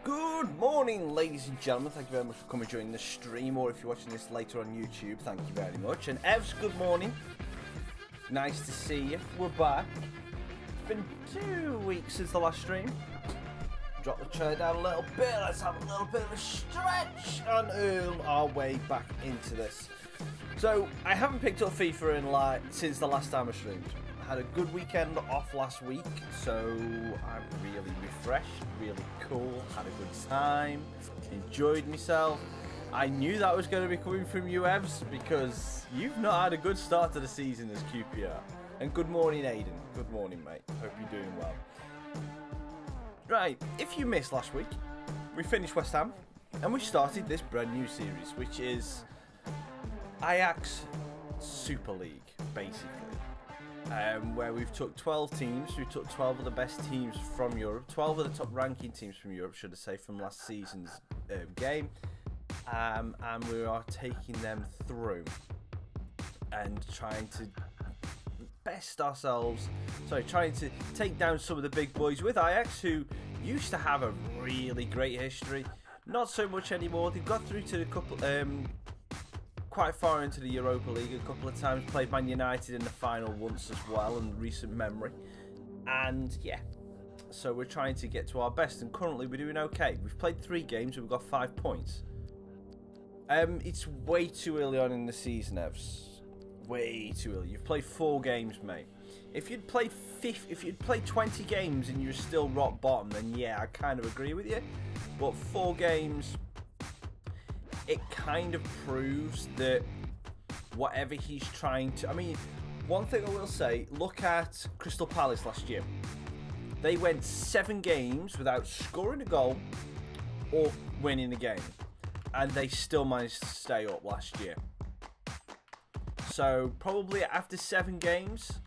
Good morning, ladies and gentlemen. Thank you very much for coming joining the stream, or if you're watching this later on YouTube, thank you very much. And Evs, good morning. Nice to see you. We're back. It's been 2 weeks since the last stream. Drop the tray down a little bit. Let's have a little bit of a stretch and earn our way back into this. So I haven't picked up FIFA since the last time I streamed. I had a good weekend off last week, so I'm really refreshed, really cool, had a good time, enjoyed myself. I knew that was going to be coming from you, Evs, because you've not had a good start to the season as QPR. And good morning, Aiden. Good morning, mate. Hope you're doing well. Right, if you missed last week, we finished West Ham, and we started this brand new series, which is AJAX Super League, basically. Where we've took 12 teams, we took 12 of the best teams from Europe, 12 of the top ranking teams from Europe, should I say, from last season's game, and we are taking them through and trying to best ourselves, trying to take down some of the big boys with Ajax, who used to have a really great history, not so much anymore. They've got through to a couple, quite far into the Europa League a couple of times, played Man United in the final once as well in recent memory, and yeah, so we're trying to get to our best, and currently we're doing okay. We've played 3 games and we've got 5 points. It's way too early on in the season, Evs. Way too early. You've played 4 games, mate. If you'd played 20 games and you're still rock bottom, then yeah, I kind of agree with you. But 4 games, it kind of proves that whatever he's trying to... I mean, one thing I will say, look at Crystal Palace last year. They went 7 games without scoring a goal or winning a game, and they still managed to stay up last year. So probably after 7 games,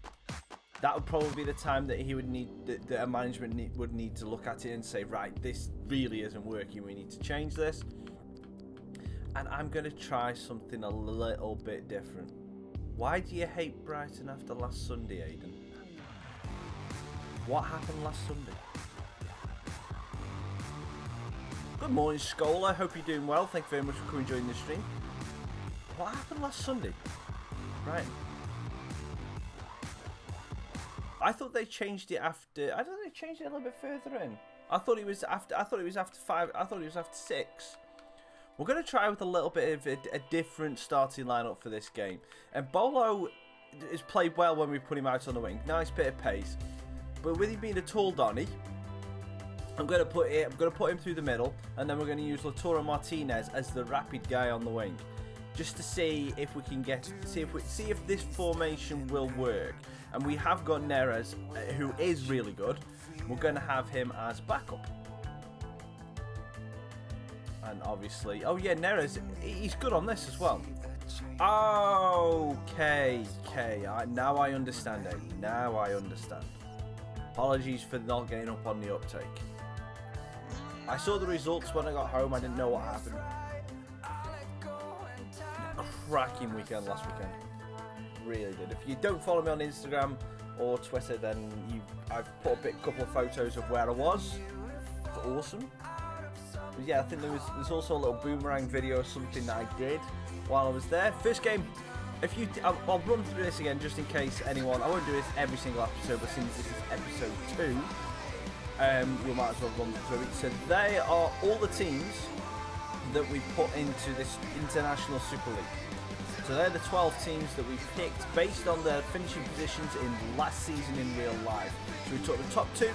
that would probably be the time that he would need, that a management would need to look at it and say, right, this really isn't working, we need to change this. And I'm going to try something a little bit different. Why do you hate Brighton after last Sunday, Aiden? What happened last Sunday? Good morning, Scholar. Hope you're doing well. Thank you very much for coming and joining the stream. What happened last Sunday? Right. I thought they changed it after. I thought they changed it a little bit further in. I thought it was after 5. I thought it was after 6. We're going to try with a little bit of a different starting lineup for this game. And Bolo has played well when we put him out on the wing. Nice bit of pace. But with him being a tall Donny, I'm going to put him through the middle, and then we're going to use Lautaro Martinez as the rapid guy on the wing, just to see if we can see if this formation will work. And we have got Neres, who is really good. We're going to have him as backup. And obviously, oh yeah, Neres, he's good on this as well. Okay, now I understand it. Now I understand. Apologies for not getting up on the uptake. I saw the results when I got home. I didn't know what happened. Cracking weekend last weekend. Really did. If you don't follow me on Instagram or Twitter, then I've put a couple of photos of where I was. It's awesome. But yeah, I think there's also a little boomerang video or something that I did while I was there. First game. I'll run through this again just in case anyone. I won't do this every single episode, but since this is episode 2, we might as well run through it. So they are all the teams that we put into this International Super League. So they're the 12 teams that we picked based on their finishing positions in last season in real life. So we took the top 2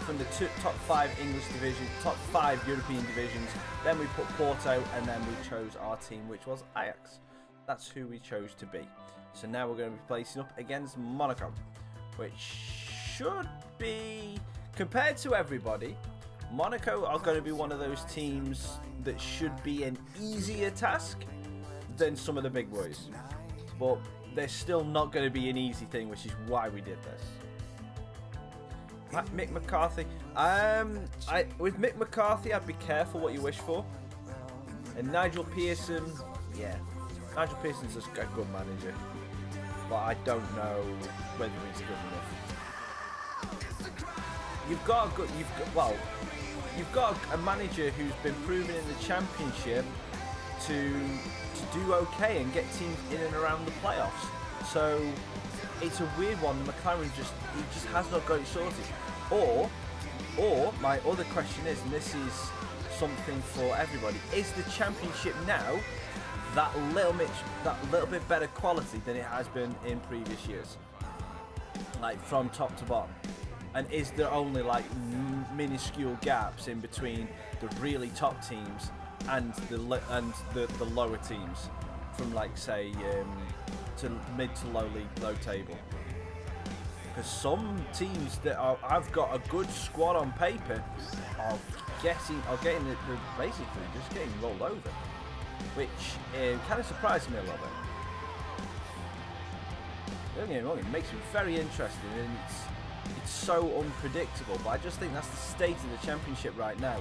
from the top 5 English division, top 5 European divisions. Then we put Porto, and then we chose our team, which was Ajax. That's who we chose to be. So now we're going to be placing up against Monaco, which should be, compared to everybody, Monaco are going to be one of those teams that should be an easier task than some of the big boys. But they're still not going to be an easy thing, which is why we did this. Mick McCarthy. With Mick McCarthy, I'd be careful what you wish for. And Nigel Pearson, yeah. Nigel Pearson's a good manager, but I don't know whether he's good enough. You've got a manager who's been proven in the Championship to do okay and get teams in and around the playoffs. So it's a weird one. McLaren he just has not got it sorted. Or my other question is, and this is something for everybody: is the Championship now that little bit better quality than it has been in previous years, like from top to bottom? And is there only like minuscule gaps in between the really top teams and the lower teams, from like say to mid to low table? Because some teams that I've got a good squad on paper are getting basically just getting rolled over, which kind of surprised me a little bit. Don't get me wrong, it makes me very interesting, and it's so unpredictable. But I just think that's the state of the Championship right now.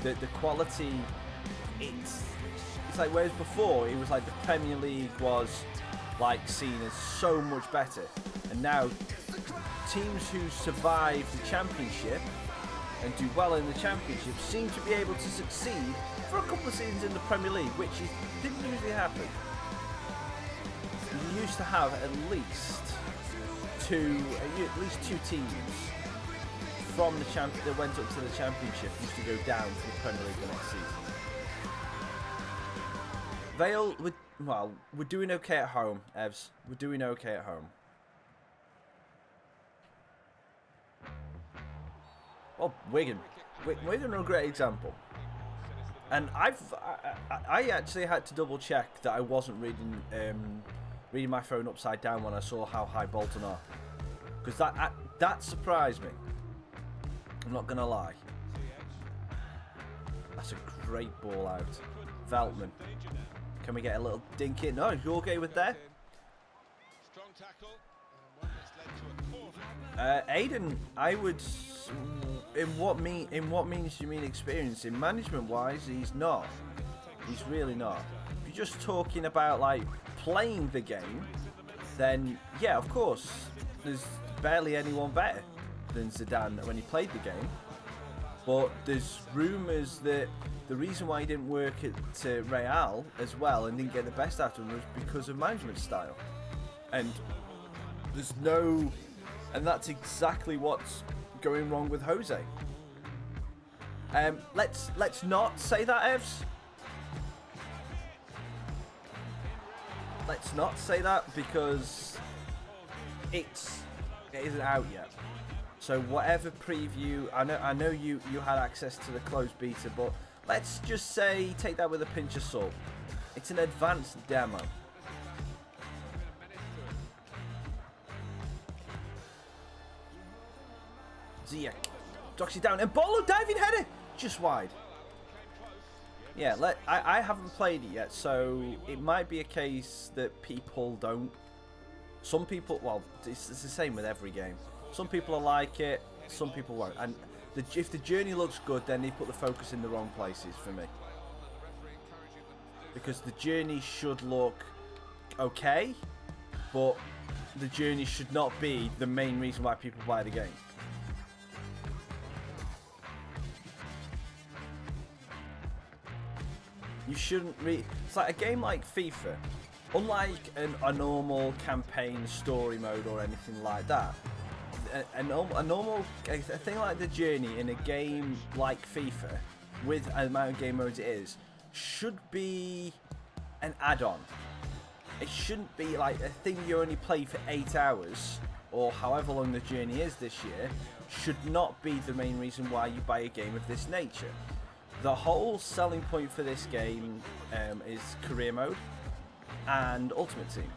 The quality, it's like, whereas before it was like the Premier League was like seen as so much better, and now teams who survive the Championship and do well in the Championship seem to be able to succeed for a couple of seasons in the Premier League, which didn't usually happen. You used to have at least two teams from the that went up to the Championship used to go down to the Premier League the next season. Vale, we're doing okay at home, Evs. We're doing okay at home. Well, Wigan are a great example. And I actually had to double check that I wasn't reading my phone upside down when I saw how high Bolton are, because that surprised me. I'm not gonna lie. That's a great ball out. Veltman. Can we get a little dink in? No, you okay with that? Aiden, I would. In what means do you mean experience? In management wise, he's not. He's really not. If you're just talking about like playing the game, then yeah, of course, there's barely anyone better than Zidane when he played the game. But there's rumours that the reason why he didn't work at Real as well and didn't get the best out of him was because of management style. And there's no, and that's exactly what's going wrong with Jose. Let's not say that, Evs. Let's not say that, because it isn't out yet. So whatever preview, I know you had access to the closed beta, but let's just say take that with a pinch of salt. It's an advanced demo. Ziyech knocks it down, and Bolo diving header just wide. Yeah, I haven't played it yet, so it might be a case that people don't. Some people, well, it's the same with every game. Some people will like it, some people won't. And if the journey looks good, then they put the focus in the wrong places for me. Because the journey should look okay, but the journey should not be the main reason why people buy the game. You shouldn't it's like a game like FIFA, unlike a normal campaign story mode or anything like that. A thing like the journey in a game like FIFA, with the amount of game modes it is, should be an add-on. It shouldn't be like a thing you only play for 8 hours or however long the journey is this year. Should not be the main reason why you buy a game of this nature. The whole selling point for this game is career mode and ultimate team.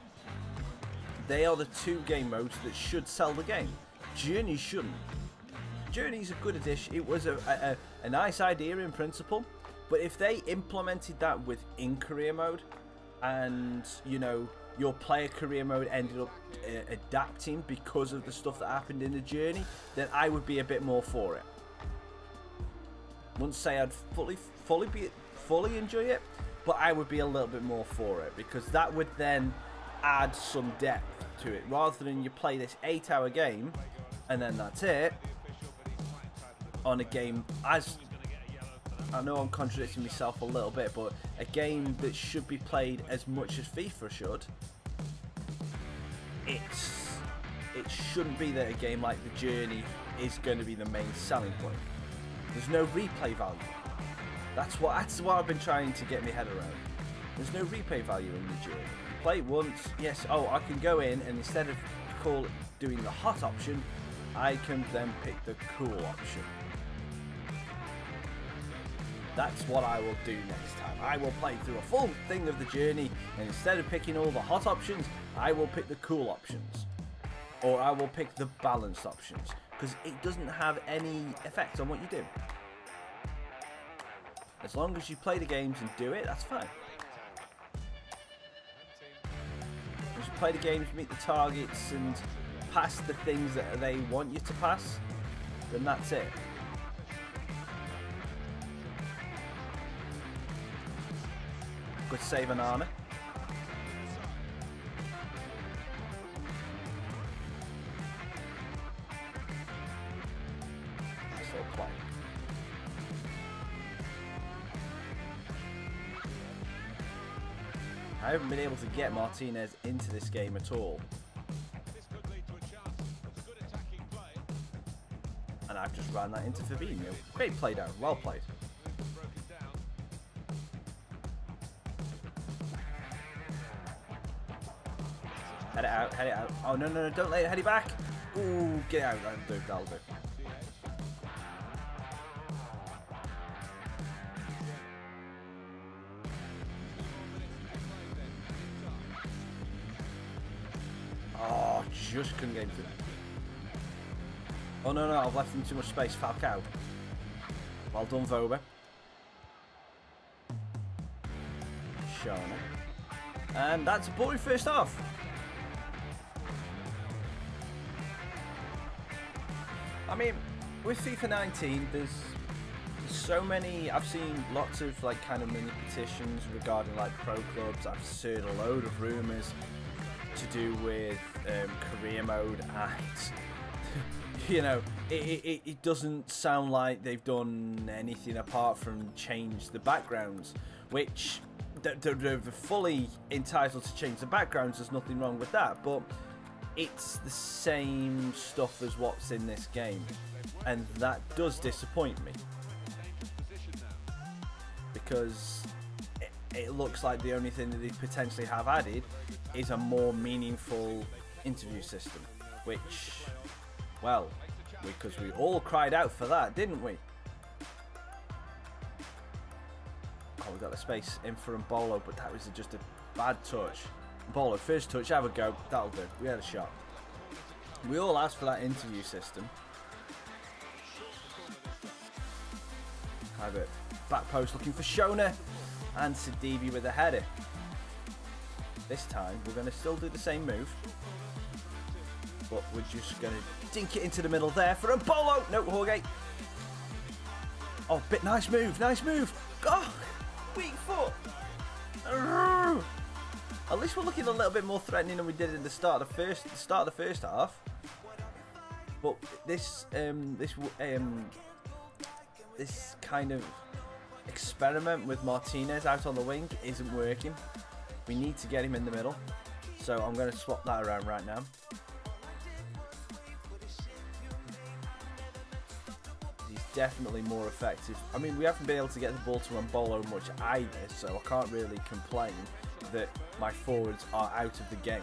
They are the two game modes that should sell the game. Journey shouldn't. Journey's a good addition. It was a nice idea in principle, but if they implemented that within career mode, and you know your player career mode ended up adapting because of the stuff that happened in the journey, then I would be a bit more for it. Wouldn't say I'd fully enjoy it, but I would be a little bit more for it, because that would then add some depth to it, rather than you play this 8-hour game and then that's it on a game. As I know I'm contradicting myself a little bit, but a game that should be played as much as FIFA should, it shouldn't be that a game like the journey is going to be the main selling point. There's no replay value. That's what I've been trying to get my head around. There's no replay value in the journey. You play it once, yes, oh, I can go in and instead of doing the hot option, I can then pick the cool option. That's what I will do next time. I will play through a full thing of the journey, and instead of picking all the hot options, I will pick the cool options. Or I will pick the balanced options, because it doesn't have any effect on what you do. As long as you play the games and do it, that's fine. As you play the games, meet the targets, and pass the things that they want you to pass, then that's it. Good save on Arna. Nice little play. I haven't been able to get Martinez into this game at all. And I've just ran that into Fabinho. Great play down, well played. Head it out, head it out. Oh, no, no, no, don't let it head it back. Ooh, get out. That'll do. Oh, just couldn't get into it. Oh, no, no, I've left him too much space. Falcao. Well done, Voba. Shona. And that's a boring first half. I mean, with FIFA 19, there's so many. I've seen lots of like kind of mini petitions regarding like pro clubs. I've heard a load of rumours to do with career mode, and you know, it doesn't sound like they've done anything apart from change the backgrounds, which they're fully entitled to change the backgrounds. There's nothing wrong with that, but it's the same stuff as what's in this game, and that does disappoint me, because it looks like the only thing that they potentially have added is a more meaningful interview system, which, well, because we all cried out for that, didn't we? Oh, we got the space in for Mbolo, but that was just a bad touch. Mbolo, first touch, have a go, that'll do. We had a shot. We all asked for that interview system. Have it. Back post looking for Shona. And Sidibe with a header. This time, we're going to still do the same move. But we're just going to dink it into the middle there for a bolo. No, Jorge. Oh, nice move. Nice move. Oh, weak foot. At least we're looking a little bit more threatening than we did in the start of the first half. But this kind of experiment with Martinez out on the wing isn't working. We need to get him in the middle. So I'm going to swap that around right now. He's definitely more effective. I mean, we haven't been able to get the ball to Mbolo much either, so I can't really complain that my forwards are out of the game.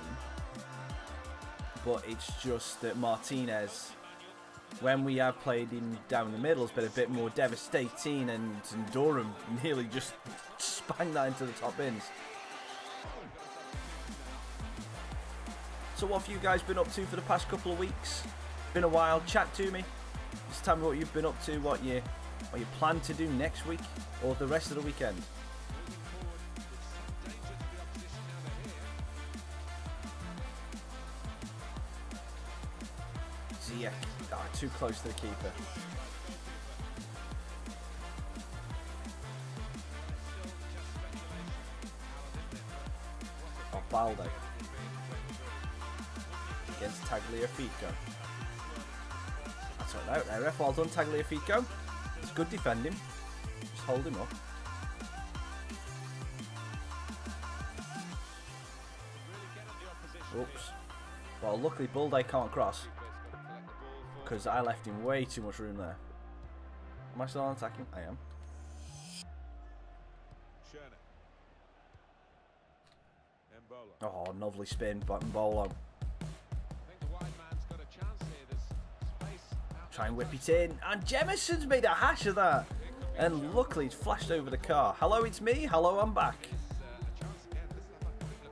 But it's just that Martinez, when we have played him down the middle, has been a bit more devastating, and Durham nearly just spanged that into the top bins. So what have you guys been up to for the past couple of weeks? Been a while. Chat to me. Just tell me what you've been up to, what you plan to do next week or the rest of the weekend. Ziyech. Oh, too close to the keeper. Oh, Balde. Against Tagliafico. That's all right, ref. Well done, Tagliafico. It's good defending. Just hold him up. Oops. Well, luckily Balde can't cross, because I left him way too much room there. Am I still on attacking? I am. Oh, lovely spin, but Mbolo. Try and whip it in, and Jemison's made a hash of that. And luckily it's flashed over the car. Hello, it's me. Hello, I'm back.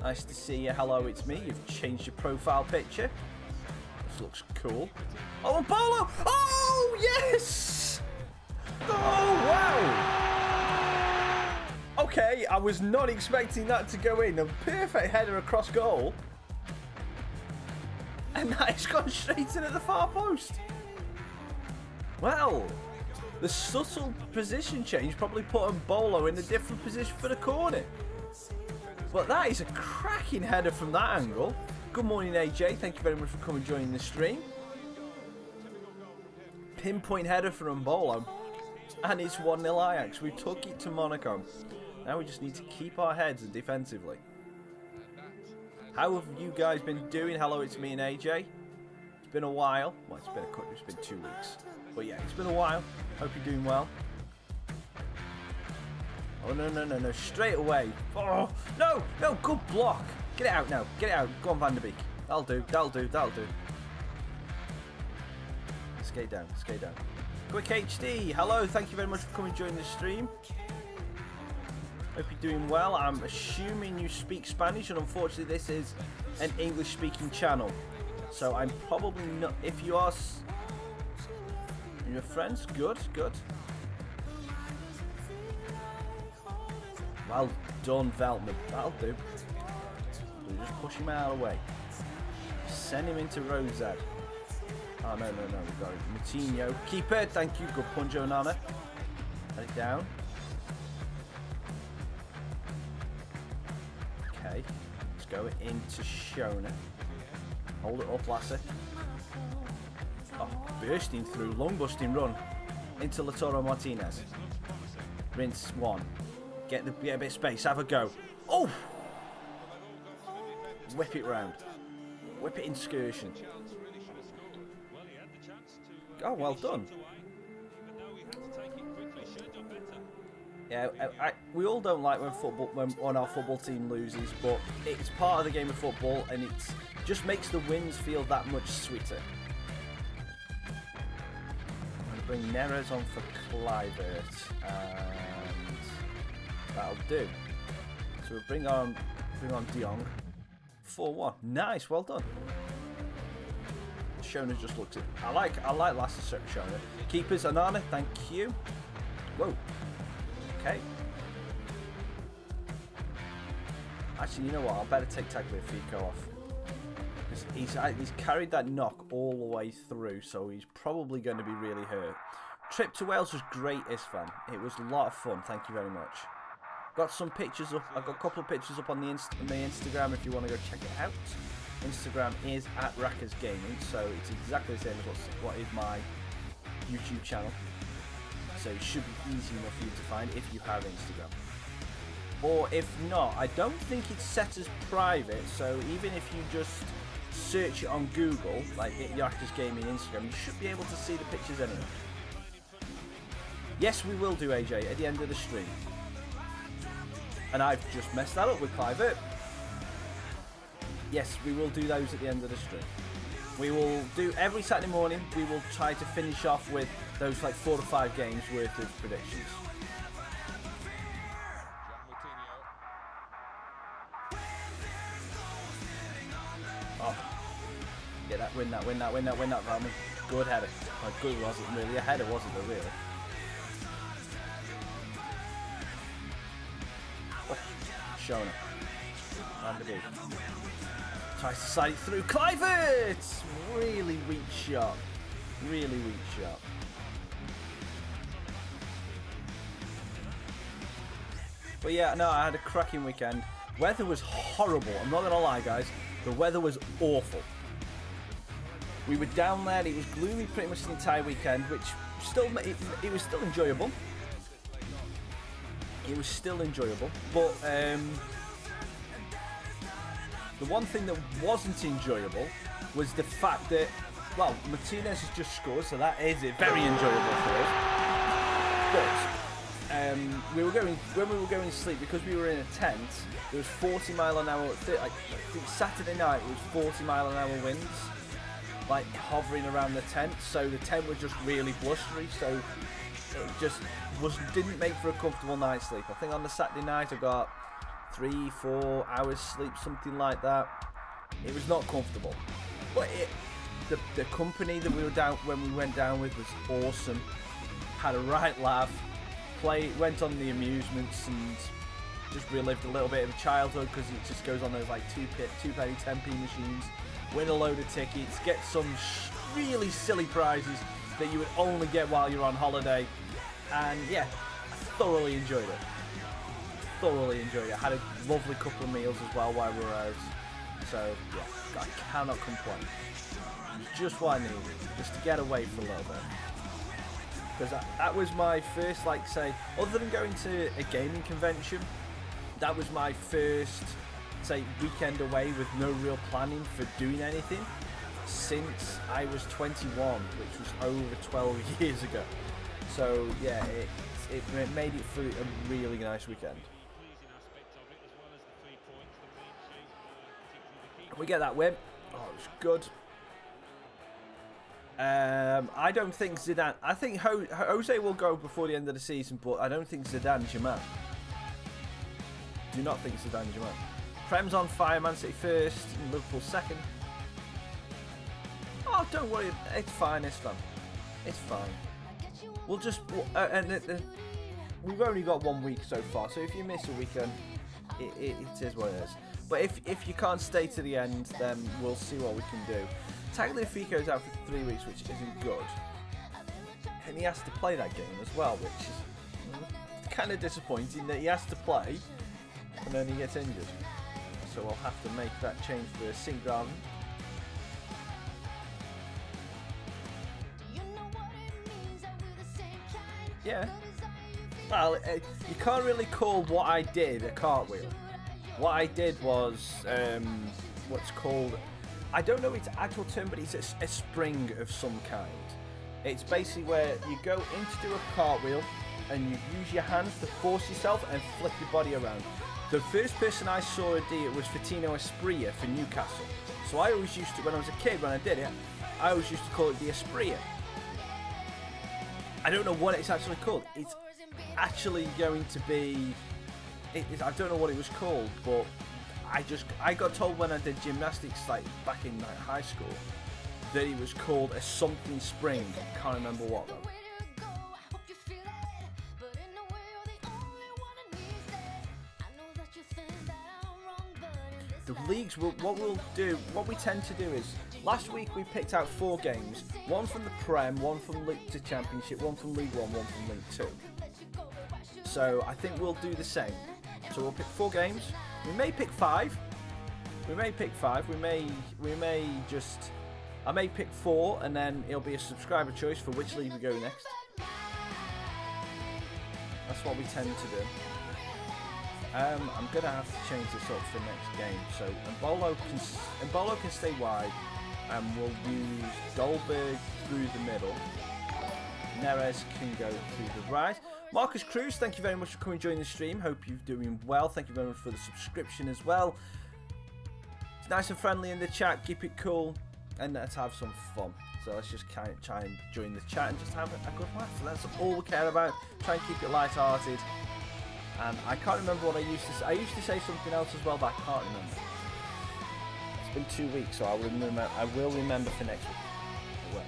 Nice to see you. Hello, it's me. You've changed your profile picture. This looks cool. Oh, and Mbolo! Oh, yes! Oh, wow! Okay, I was not expecting that to go in. A perfect header across goal. And that has gone straight in at the far post. Well, the subtle position change probably put Mbolo in a different position for the corner. But that is a cracking header from that angle. Good morning, AJ. Thank you very much for coming and joining the stream. Pinpoint header for Mbolo. And it's 1-0 Ajax. We took it to Monaco. Now we just need to keep our heads defensively. How have you guys been doing? Hello, it's me and AJ. It's been a while. Well, it's been 2 weeks. But yeah, it's been a while. Hope you're doing well. Oh, no. Straight away. Oh, no. Good block. Get it out now. Get it out. Go on, Van der Beek. That'll do. Skate down. Quick HD. Hello. Thank you very much for coming and joining the stream. Hope you're doing well. I'm assuming you speak Spanish, and unfortunately this is an English-speaking channel. So I'm probably not... If you are... Your friends? Good. Well done, Veltman. That'll do. We'll just push him out of the way. Send him into Rosad. Oh, no. We've got it. Moutinho. Keeper. Thank you. Good punch, Onana. Let it down. Okay. Let's go into Shona. Hold it up, Lasser. Oh, bursting through, long busting run into Lautaro Martinez. Rinse one. Get a bit of space, have a go. Oh! Whip it round. Whip it excursion. Oh, well done. Yeah, we all don't like when our football team loses, but it's part of the game of football, and it just makes the wins feel that much sweeter. Bring Neres on for Kluivert, and that'll do. So we'll bring on De Jong. 4-1. Nice, well done. Shona just looks it. I like Lasser Shona. Keepers, Onana, thank you. Whoa. Okay. Actually, you know what? I better take Tagliafico off. He's carried that knock all the way through, so he's probably going to be really hurt. Trip to Wales was great, Isfan. It was a lot of fun. Thank you very much. Got some pictures up. I've got a couple of pictures up on the Instagram if you want to go check it out. Instagram is @Raccas Gaming, so it's exactly the same as what is my YouTube channel. So it should be easy enough for you to find if you have Instagram. Or if not, I don't think it's set as private, so even if you just search it on Google, like Raccas Gaming Instagram, you should be able to see the pictures anyway. Yes, we will do, AJ, at the end of the stream. And I've just messed that up with Clive. Yes, we will do those at the end of the stream. We will do every Saturday morning. We will try to finish off with those like 4 to 5 games worth of predictions. Oh, yeah, that win that, Valmy. Good header. Oh, good wasn't really a header, was it? Though, really. Oh, Shona. Randy. Tries to slide it through. Clivert! Really weak shot. Really weak shot. But yeah, no, I had a cracking weekend. Weather was horrible. I'm not going to lie, guys. The weather was awful. We were down there. It was gloomy pretty much the entire weekend, which still, it was still enjoyable. It was still enjoyable. But, the one thing that wasn't enjoyable was the fact that, well, Martinez has just scored, so that is it. Very enjoyable for us. But when we were going to sleep, because we were in a tent, it was 40 mile an hour. I think Saturday night it was 40 mile an hour winds, like hovering around the tent. So the tent was just really blustery. So it just didn't make for a comfortable night's sleep. I think on the Saturday night I got 3-4 hours sleep, something like that. It was not comfortable, but the company that we were down when we went down with was awesome. Had a right laugh, went on the amusements and just relived a little bit of childhood, because it just goes on those like 2p 10p machines, win a load of tickets, get some really silly prizes that you would only get while you're on holiday, and yeah, I thoroughly enjoyed it. I had a lovely couple of meals as well while we were out, so yeah, I cannot complain. Just what I needed, just to get away for a little bit. Because that was my first, like, say, other than going to a gaming convention, that was my first, say, weekend away with no real planning for doing anything since I was 21, which was over 12 years ago. So yeah, it made it through a really nice weekend. We get that win. Oh, it was good. I don't think Zidane. I think Jose will go before the end of the season, but I don't think Zidane's your man. Do not think Zidane's your man. Prem's on fire. Man City first, and Liverpool second. Oh, don't worry. It's fine. It's fine. It's fine. We'll just we've only got 1 week so far, so if you miss a weekend, it is what it is. But if you can't stay to the end, then we'll see what we can do. Tagliafico's out for 3 weeks, which isn't good. And he has to play that game as well, which is kind of disappointing that he has to play and then he gets injured. So we'll have to make that change for Singraven. Yeah. Well, you can't really call what I did a cartwheel. What I did was what's called, I don't know its actual term, but it's a spring of some kind. It's basically where you go in to do a cartwheel and you use your hands to force yourself and flip your body around. The first person I saw do it was Fatino Espria for Newcastle. So I always used to, when I was a kid, when I did it, I always used to call it the Espria. I don't know what it's actually called. It's actually going to be, I don't know what it was called, but I got told when I did gymnastics, like back in like high school, that it was called a something spring. Can't remember what though. leagues, what we tend to do is, last week we picked out 4 games, one from the Prem, one from League 2 Championship, one from League 1, one from League 2. So I think we'll do the same. So we'll pick 4 games. We may pick 5. We may pick 5. We may just, I may pick 4, and then it'll be a subscriber choice for which league we go next. That's what we tend to do. I'm gonna have to change this up for the next game. So Mbolo can stay wide, and we'll use Goldberg through the middle. Neres can go through the right. Marcus Cruz, thank you very much for coming and joining the stream. Hope you're doing well. Thank you very much for the subscription as well. It's nice and friendly in the chat. Keep it cool, and let's have some fun. So let's just try and join the chat and just have a good laugh. So that's all we care about. Try and keep it light-hearted. And I can't remember what I used to say. I used to say something else as well, but I can't remember. It's been 2 weeks, so I will remember for next week. I will.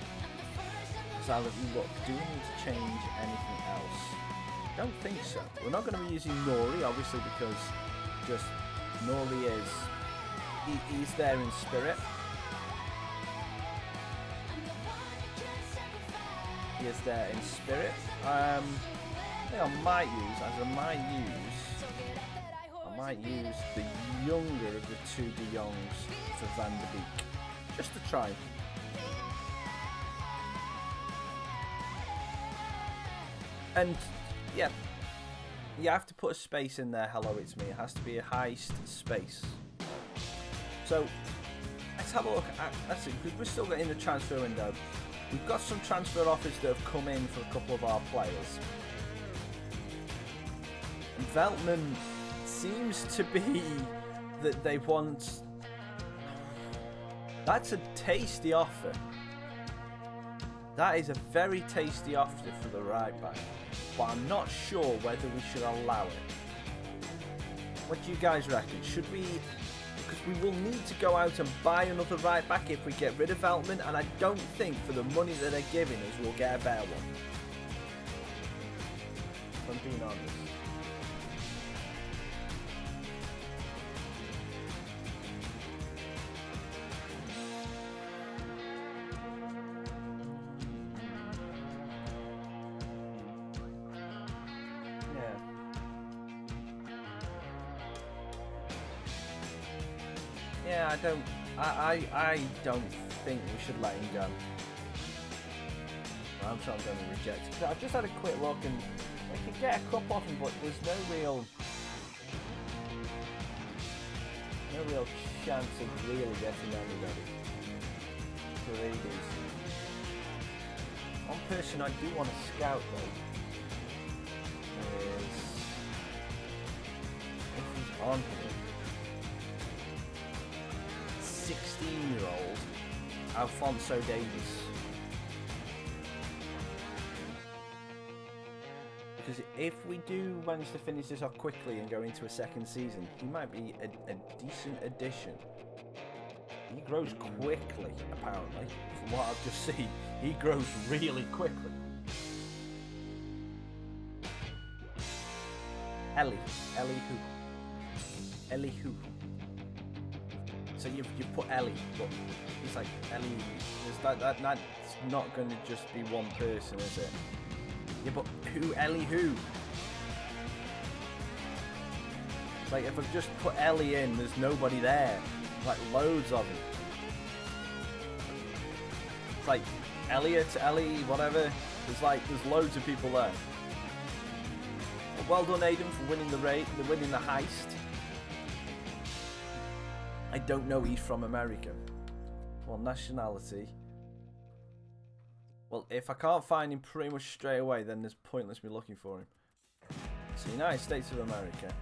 So I'll look. Do we need to change anything else? I don't think so. We're not going to be using Nori, obviously, because just Nori is he's there in spirit. He is there in spirit. I think I might use the younger of the 2 De Jongs for Van de Beek, just to try. And yeah, you have to put a space in there. Hello, it's me. It has to be a heist space. So let's have a look at, let's see, because we're still getting the transfer window. We've got some transfer offers that have come in for a couple of our players. And Veltman seems to be that they want... That's a tasty offer. That is a very tasty offer for the right back. But I'm not sure whether we should allow it. What do you guys reckon? Should we... Because we will need to go out and buy another right back if we get rid of Veltman, and I don't think for the money that they're giving us we'll get a better one. If I'm being honest. Yeah, I don't think we should let him go. I'm sure I'm going to reject it. I've just had a quick look and we could get a cup off him, but there's no real chance of really getting anybody. Paredes. One person I do want to scout though is if he's on here. 16-year-old Alphonso Davies. Because if we do manage to finish this off quickly and go into a second season, he might be a decent addition. He grows quickly, apparently. From what I've just seen, he grows really quickly. Ellie who? So you've put Ellie, but he's like Ellie. That's not going to just be one person, is it? Yeah, but who Ellie who? It's like if I just put Ellie in, there's nobody there. Like loads of them. It's like Elliot, Ellie, whatever. There's loads of people there. Well done, Aiden, for winning the raid, winning the heist. I don't know he's from America. Well, nationality. Well, if I can't find him pretty much straight away, then there's pointless me looking for him. So, United States of America.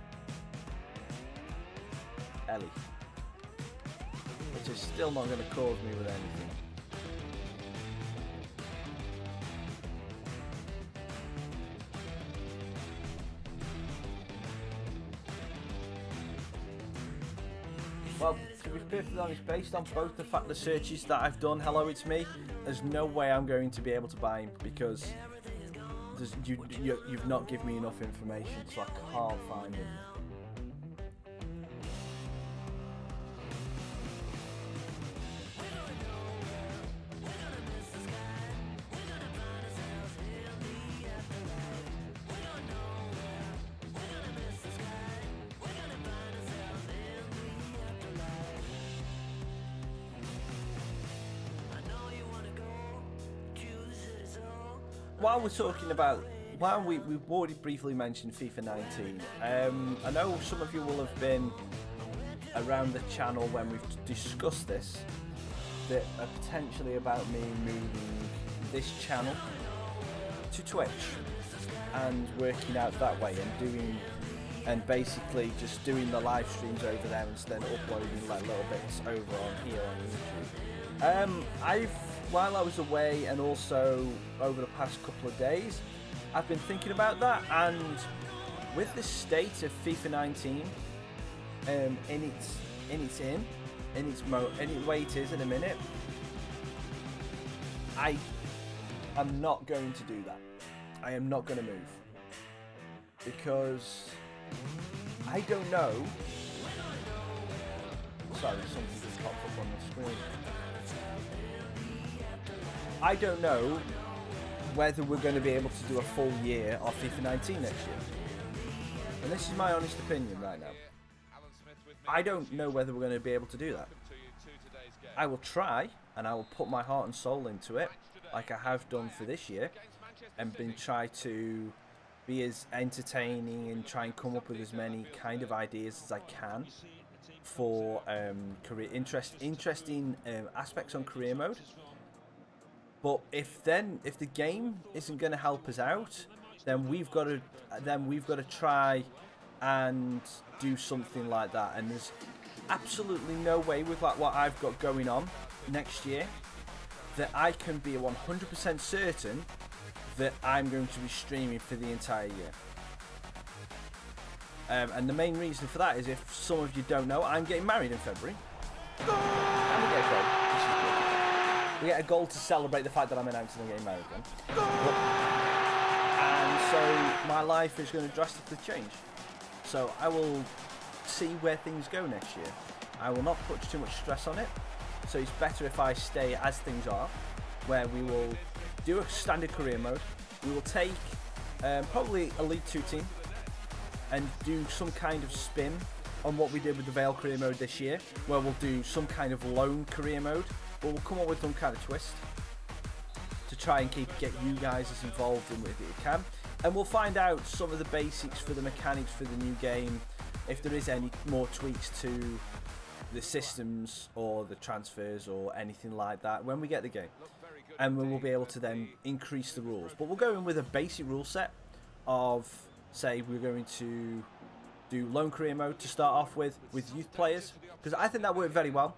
Ellie. Which is still not going to cause me with anything. Well, to be perfectly honest, based on both the searches that I've done, hello, it's me, there's no way I'm going to be able to buy him because you've not given me enough information, so I can't find him. while we're talking about, we've already briefly mentioned FIFA 19. I know some of you will have been around the channel when we've discussed this, that are potentially about me moving this channel to Twitch and working out that way and basically just doing the live streams over there instead of uploading like little bits over on here on YouTube. While I was away and also over the past couple of days, I've been thinking about that, and with the state of FIFA 19 in the way it is in a minute, I am not going to do that. I am not going to move because I don't know. Sorry, something just popped up on the screen. I don't know whether we're going to be able to do a full year of FIFA 19 next year. And this is my honest opinion right now. I don't know whether we're going to be able to do that. I will try, and I will put my heart and soul into it, like I have done for this year, and try to be as entertaining and try and come up with as many kind of ideas as I can for interesting aspects on career mode. But if the game isn't going to help us out, then we've got to try and do something like that. And there's absolutely no way with like what I've got going on next year that I can be 100% certain that I'm going to be streaming for the entire year. And the main reason for that is, if some of you don't know, I'm getting married in February. And we get a goal to celebrate the fact that I'm announcing I'm getting married again. And so my life is going to drastically change. So I will see where things go next year. I will not put too much stress on it. So it's better if I stay as things are, where we will do a standard career mode. We will take probably a League 2 team and do some kind of spin on what we did with the Vale career mode this year, where we'll do some kind of lone career mode, but we'll come up with some kind of twist to try and get you guys as involved in with it you can. And we'll find out some of the basics for the mechanics for the new game, if there is any more tweaks to the systems or the transfers or anything like that when we get the game. And we will be able to then increase the rules. But we'll go in with a basic rule set of, say, we're going to do lone career mode to start off with youth players, because I think that worked very well.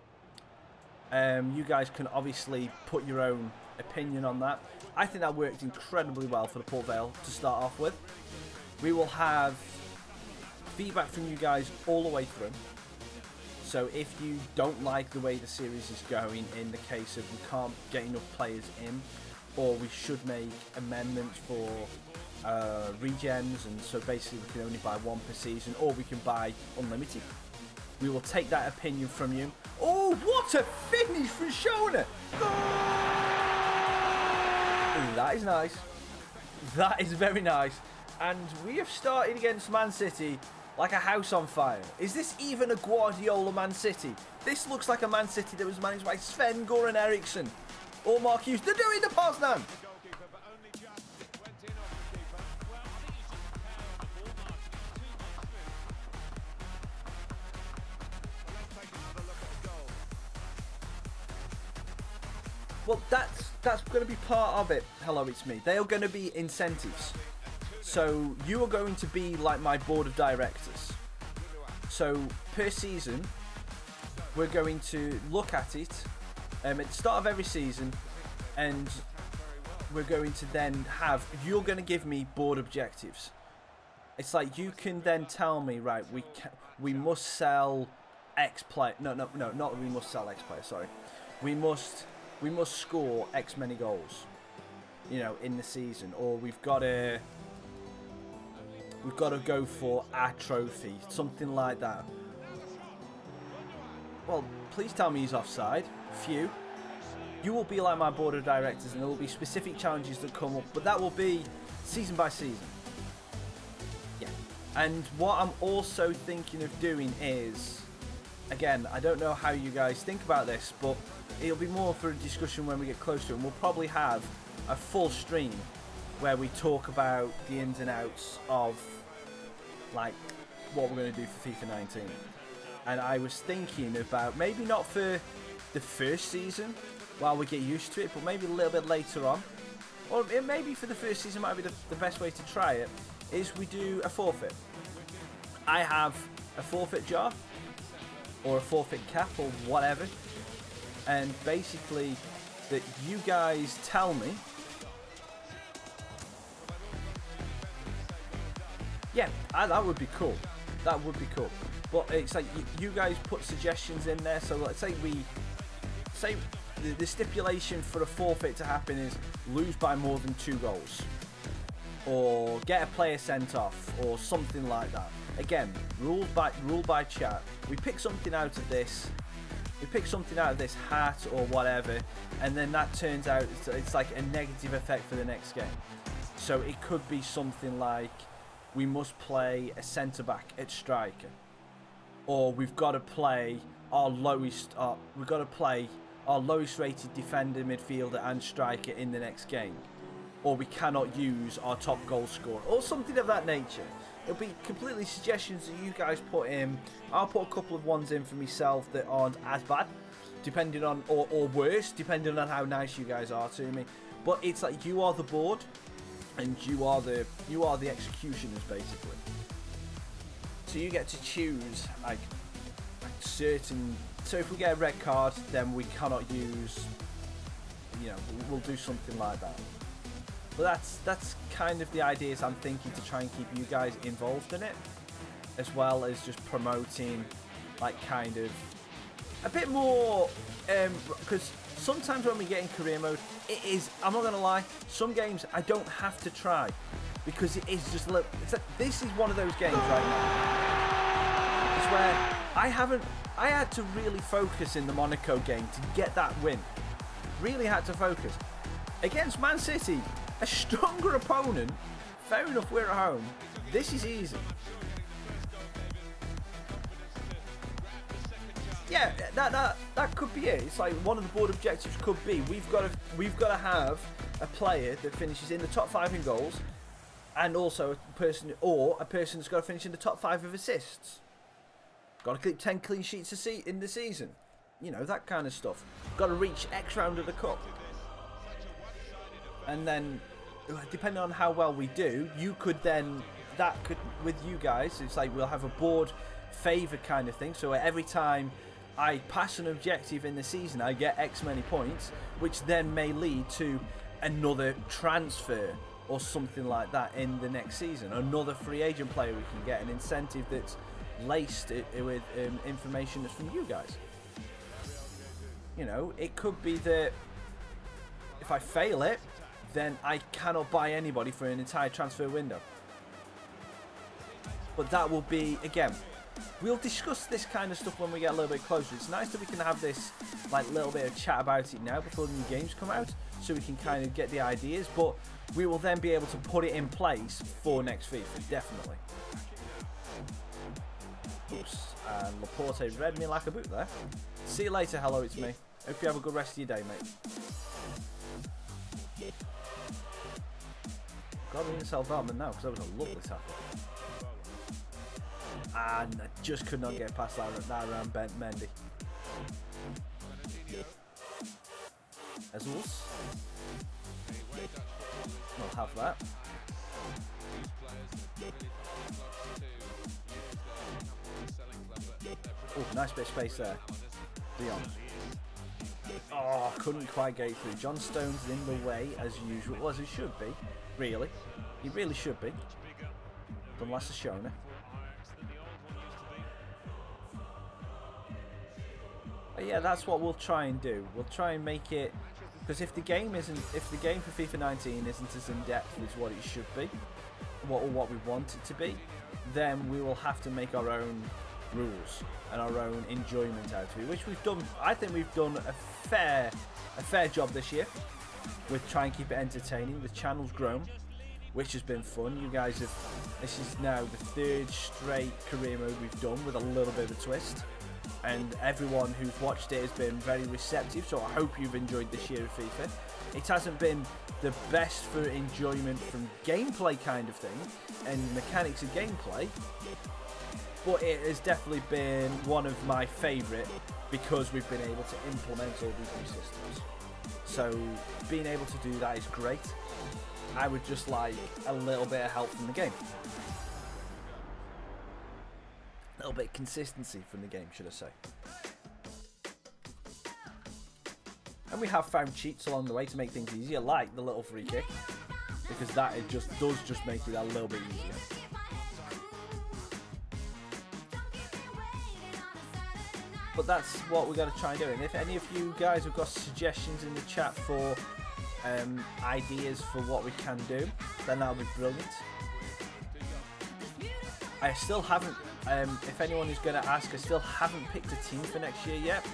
You guys can obviously put your own opinion on that. I think that worked incredibly well for the Port Vale to start off with. We will have feedback from you guys all the way through. So if you don't like the way the series is going, in the case of we can't get enough players in, or we should make amendments for regens, and so basically we can only buy one per season, or we can buy unlimited, we will take that opinion from you. Oh, what a finish from Shona! Ooh, that is nice. That is very nice. And we have started against Man City like a house on fire. Is this even a Guardiola Man City? This looks like a Man City that was managed by Sven-Göran Eriksson or Mark Hughes. They're doing the pass now. Well, that's going to be part of it. Hello, it's me. They are going to be incentives. So you are going to be like my board of directors. So per season, we're going to look at it at the start of every season, and we're going to then have, you're going to give me board objectives. It's like you can then tell me, right, we must sell X player. No, not we must sell X player. Sorry, we must score X many goals, you know, in the season, or we've got to go for a trophy, something like that. Well, please tell me he's offside. Phew. You will be like my board of directors, and there will be specific challenges that come up, but that will be season by season. Yeah. And what I'm also thinking of doing is, again, I don't know how you guys think about this, but it'll be more for a discussion when we get close to it, and we'll probably have a full stream where we talk about the ins and outs of like what we're going to do for FIFA 19. And I was thinking about maybe not for the first season while we get used to it, but maybe a little bit later on, or maybe for the first season might be the best way to try it, is we do a forfeit. I have a forfeit jar or a forfeit cap or whatever, and basically that you guys tell me, yeah, that would be cool. That would be cool. But it's like you guys put suggestions in there. So let's say the stipulation for a forfeit to happen is lose by more than 2 goals, or get a player sent off, or something like that. Again, ruled by chat. We pick something out of this. We pick something out of this hat or whatever, and then that turns out it's like a negative effect for the next game. So it could be something like we must play a centre back at striker, or we've got to play our lowest rated defender, midfielder and striker in the next game, or we cannot use our top goal scorer, or something of that nature. It'll be completely suggestions that you guys put in. I'll put a couple of ones in for myself that aren't as bad, depending on, or worse, depending on how nice you guys are to me. But it's like you are the board, and you are the executioners basically. So you get to choose like certain. So if we get a red card, then we cannot use. You know, we'll do something like that. But that's kind of the ideas I'm thinking to try and keep you guys involved in it, as well as just promoting like kind of a bit more, because sometimes when we get in career mode, it is, I'm not gonna lie, some games I don't have to try because it is just a little, it's like, this is one of those games right now. It's where I had to really focus in the Monaco game to get that win. Really had to focus. Against Man City, a stronger opponent, fair enough, we're at home. This is easy. Yeah, that could be it. It's like one of the board objectives could be we've got to have a player that finishes in the top 5 in goals, and also a person that's got to finish in the top 5 of assists. Got to keep 10 clean sheets in the season. You know, that kind of stuff. Got to reach X round of the cup. And then, depending on how well we do, with you guys, it's like we'll have a board favour kind of thing. So every time I pass an objective in the season, I get X many points, which then may lead to another transfer or something like that in the next season. Another free agent player we can get, an incentive that's laced with information that's from you guys. You know, it could be that if I fail it, then I cannot buy anybody for an entire transfer window. But that will be, again, we'll discuss this kind of stuff when we get a little bit closer. It's nice that we can have this like little bit of chat about it now before the new games come out, so we can kind of get the ideas, but we will then be able to put it in place for next FIFA, definitely. Oops, and Laporte read me like a boot there. See you later, hello, it's me. Hope you have a good rest of your day, mate. Got me inside Veltman now, because that was a lovely tackle. And I just could not get past that around Mendy. Ezels. We'll have that. Oh, nice bit of space there. Dion. Oh, couldn't quite get through. John Stones in the way as usual, as he should be. Really, he really should be. Unless it's shown it. But yeah, that's what we'll try and do. We'll try and make it, because if the game for FIFA 19 isn't as in depth as what it should be, or what we want it to be, then we will have to make our own rules and our own enjoyment out of it, which we've done. I think we've done a fair job this year with trying to keep it entertaining. The channel's grown, which has been fun. You guys have, this is now the 3rd straight career mode we've done with a little bit of a twist. and everyone who's watched it has been very receptive, so I hope you've enjoyed this year of FIFA. It hasn't been the best for enjoyment from gameplay kind of thing and mechanics of gameplay, but it has definitely been one of my favourite because we've been able to implement all these new systems. So being able to do that is great. I would just like a little bit of help from the game. A little bit of consistency from the game, should I say. And we have found cheats along the way to make things easier, like the little free kick, because that it just does make it a little bit easier. But that's what we're going to try and do. And if any of you guys have got suggestions in the chat for ideas for what we can do, then that would be brilliant. I still haven't, if anyone is going to ask, I still haven't picked a team for next year yet.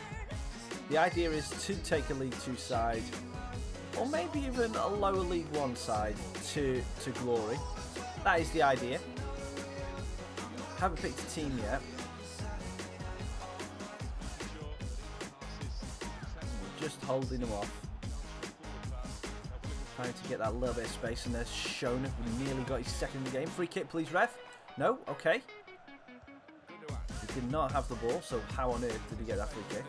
The idea is to take a League 2 side, or maybe even a lower League 1 side to glory. That is the idea. Haven't picked a team yet. Just holding them off. Trying to get that little bit of space, and there's Shona, who nearly got his second in the game. Free kick, please, ref. No? Okay. He did not have the ball, so how on earth did he get that free kick?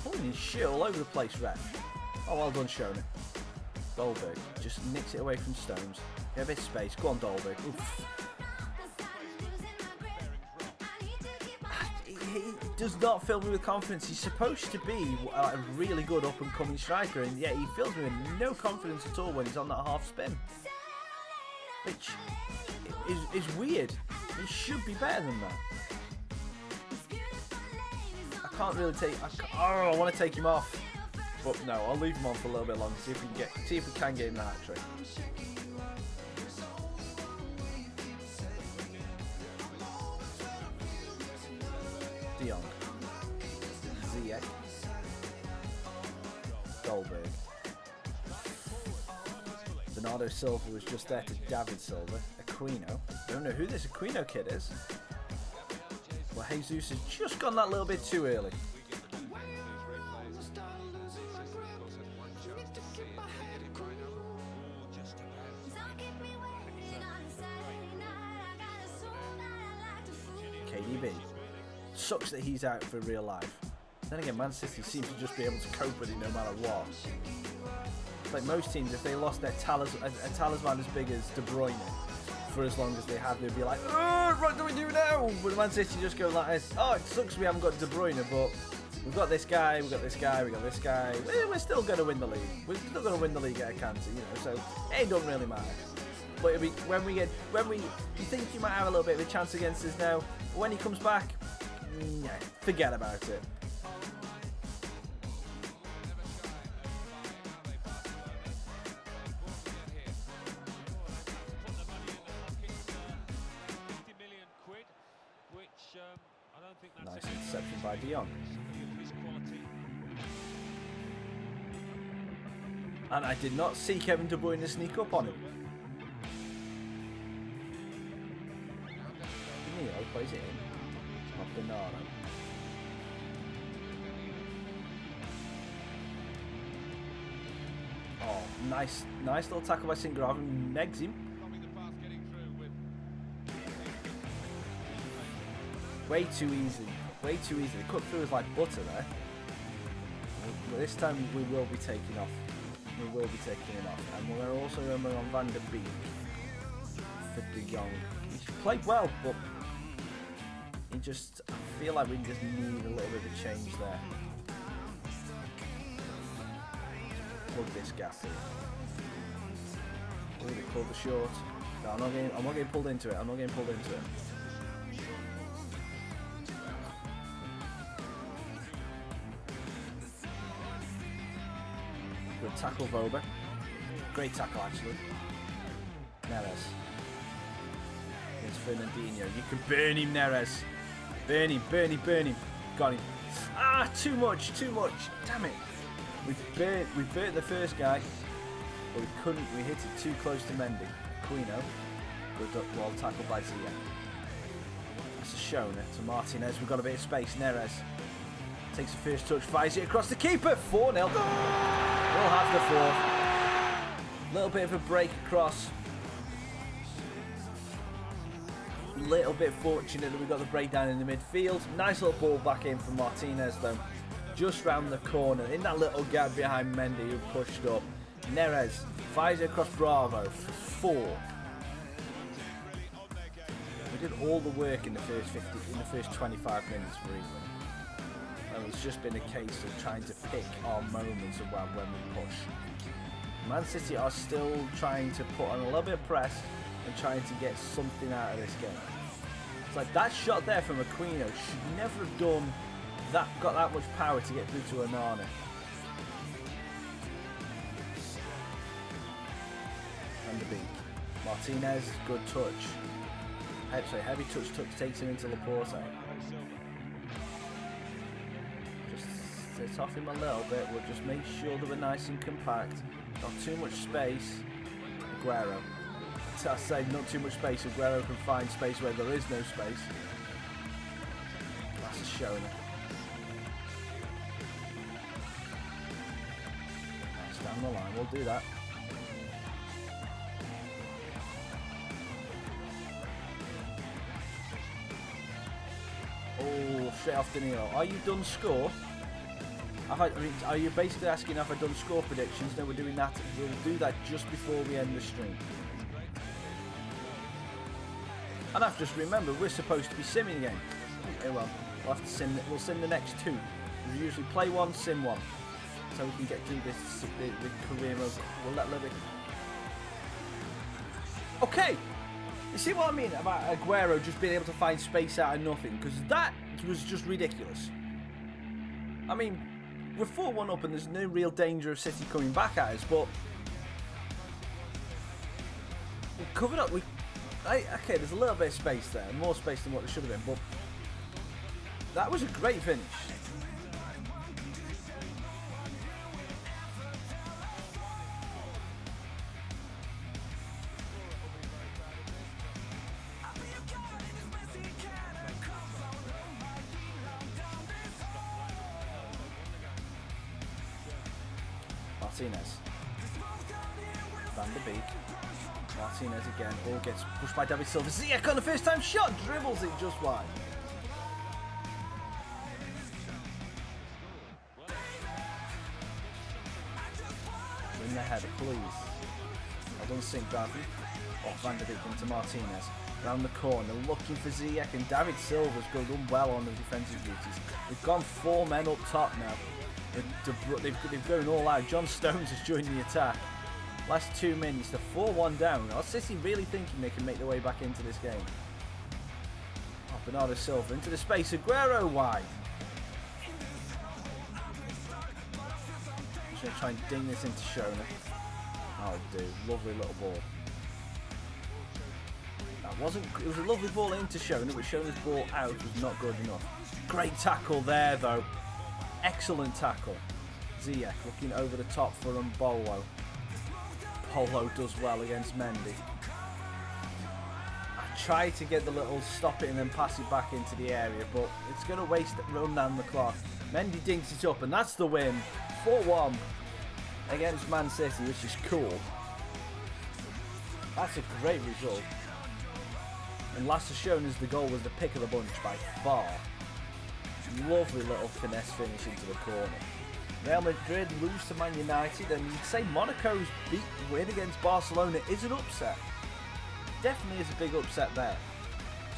Pulling his shit all over the place, ref. Oh, well done, Shona. Dolberg just nicks it away from Stones. Get a bit of space. Go on, Dolberg. Oof. He does not fill me with confidence. He's supposed to be a really good up-and-coming striker, and yet he fills me with no confidence at all when he's on that half spin. Which is weird. He should be better than that. I can't really take. I want to take him off, but no, I'll leave him on for a little bit longer. See if we can get him the hat trick. De Jong, Ziyech, Dolberg. Bernardo Silva was just there to David Silva. Aquino. Don't know who this Aquino kid is. Well, Jesus has just gone that little bit too early. KDB. Sucks that he's out for real life. Then again, Man City seems to just be able to cope with it no matter what. Like most teams, if they lost their a talisman as big as De Bruyne for as long as they have, they'd be like, oh, what do we do now? But Man City just go like this, oh, it sucks we haven't got De Bruyne, but we've got this guy, we've got this guy, we've got this guy. We're still going to win the league. We're still going to win the league at a canter, you know, so it don't really matter. But it'll be, you think you might have a little bit of a chance against us now, but when he comes back, yeah, forget about it. Nice interception by De Jong. And I did not see Kevin De Bruyne sneak up on him. Neo plays it in. Not Bernardo. Oh, nice little tackle by Singrav, and negs him. Way too easy. Way too easy. The cut through is like butter there. But this time we will be taking off. We will be taking him off. And we're also remember on Van der Beek for De Jong. He's played well, but he just, I feel like we just need a little bit of change there. Plug this gap in. Oh, they pulled the short. No, I'm not getting pulled into it. I'm not getting pulled into it. Good tackle, Voba. Great tackle, actually. Neres. Here's Fernandinho. You can burn him, Neres. Burn him, burn him, burn him. Got him. Ah, too much, too much. Damn it. We burnt the first guy, but we couldn't. We hit it too close to Mendy. Aquino. Good well tackled by Ziyech. That's a Shona to Martinez. We've got a bit of space. Neres takes the first touch, fires it across the keeper. 4-0. We'll have the fourth. Little bit of a break across. Little bit fortunate that we got the breakdown in the midfield. Nice little ball back in from Martinez though. Just round the corner. In that little gap behind Mendy who pushed up. Neres fires it across Bravo for 4. We did all the work in the first 25 minutes for England. And it's just been a case of trying to pick our moments of when we push. Man City are still trying to put on a little bit of press and trying to get something out of this game. It's like that shot there from Aquino should never have got that much power to get through to Onana. And the beat. Martinez, good touch. Actually, heavy touch takes him into Laporte. Just sit off him a little bit. We'll just make sure that we're nice and compact. Not too much space. Aguero. I say not too much space. Aguero can find space where there is no space. That's a Shona. That's down the line. We'll do that. Oh, straight off Danilo. Are you done score? Are you basically asking if I've done score predictions? No, we're doing that. We'll do that just before we end the stream. And I've just remembered we're supposed to be simming again. Okay, well, we'll have to sim. We'll sim the next 2. We usually play 1, sim 1, so we can get through this the career mode. We'll let Levy. Okay, you see what I mean about Aguero just being able to find space out of nothing? Because that was just ridiculous. I mean, we're 4-1 up and there's no real danger of City coming back at us, but we covered up. Okay, there's a little bit of space there, more space than what there should have been, but that was a great finish. Martinez. Van de Beek. Martinez again. All gets pushed by David Silva. Ziyech on the first time shot. Dribbles it just wide. Win the header, please. I don't think David. Oh, Van de Beek into Martinez. Round the corner, looking for Ziyech, and David Silva's done well on the defensive duties. They've gone 4 men up top now. They've gone all out. John Stones has joined the attack. Last 2 minutes, they're 4-1 down. Are City really thinking they can make their way back into this game? Oh, Bernardo Silva into the space. Aguero wide. I'm just going to try and ding this into Shona. Oh, dude. Lovely little ball. That wasn't... It was a lovely ball into Shona, but Shona's ball out was not good enough. Great tackle there, though. Excellent tackle. Ziyech looking over the top for Mbolo. Polo does well against Mendy. I try to get the little stop it and then pass it back into the area, but it's going to run down the clock. Mendy dinks it up, and that's the win. 4-1 against Man City, which is cool. That's a great result. And last has shown us the goal was the pick of the bunch by far. Lovely little finesse finish into the corner. Real Madrid lose to Man United, and you'd say Monaco's win against Barcelona is an upset. Definitely is a big upset there,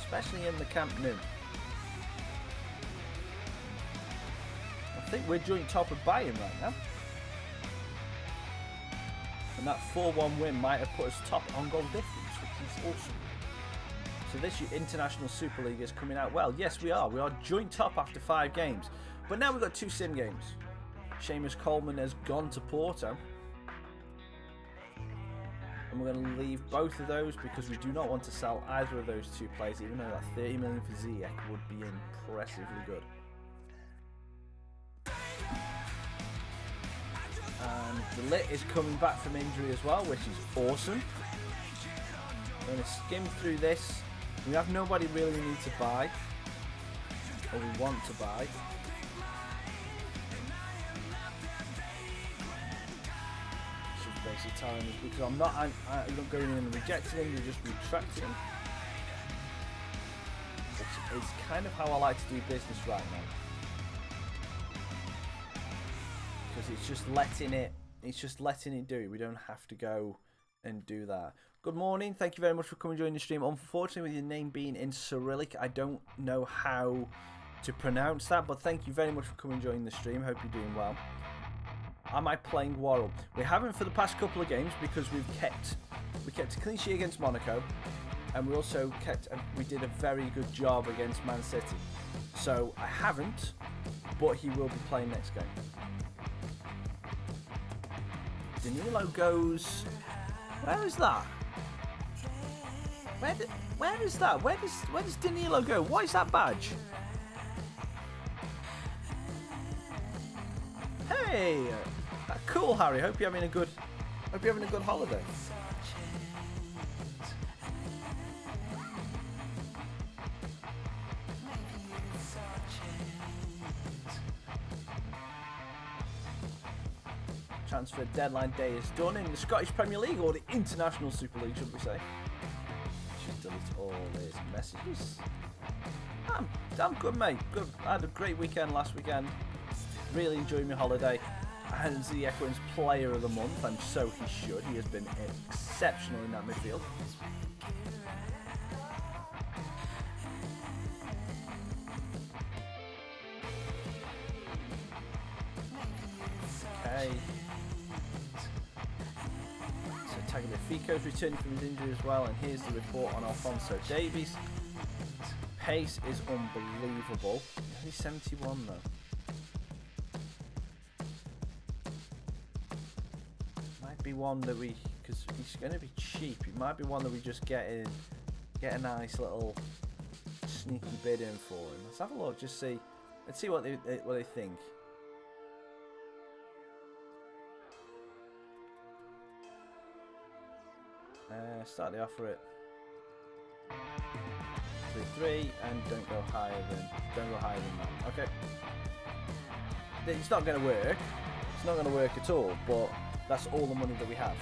especially in the Camp Nou. I think we're joint top of Bayern right now. And that 4-1 win might have put us top on goal difference, which is awesome. So this International Super League is coming out well. Yes, we are. We are joint top after 5 games. But now we've got 2 sim games. Seamus Coleman has gone to Porto. And we're going to leave both of those because we do not want to sell either of those 2 players, even though that 30 million for Ziyech would be impressively good. And the Lit is coming back from injury as well, which is awesome. I'm going to skim through this. We have nobody really we need to buy, or we want to buy. Should basically tell him because I'm not going in and rejecting him, you're just retracting him. It's kind of how I like to do business right now. Because it's just letting it do it. We don't have to go and do that. Good morning, thank you very much for coming and joining the stream. Unfortunately, with your name being in Cyrillic, I don't know how to pronounce that, but thank you very much for coming and joining the stream. Hope you're doing well. Am I playing Worrell? We haven't for the past couple of games because we kept a clean sheet against Monaco, and we also we did a very good job against Man City. So I haven't, but he will be playing next game. Danilo goes. Where is that? Where is that? Where does Danilo go? What is that badge? Hey, cool, Harry. Hope you're having a good holiday. Transfer deadline day is done in the Scottish Premier League, or the International Super League, should we say. Should delete all these messages. I'm good, mate. Good. I had a great weekend last weekend. Really enjoyed my holiday. And Ziyech wins Player of the Month, and so he should. He has been exceptional in that midfield. Okay. Tagliafico's returning from his injury as well, and here's the report on Alphonso Davies. Pace is unbelievable. He's 71 though. Might be one that because he's going to be cheap. It might be one that we just get a nice little sneaky bid in for him. Let's have a look. Let's see what they think. Start the offer at 3-3 and don't go higher than that. Okay. It's not going to work. It's not going to work at all. But that's all the money that we have.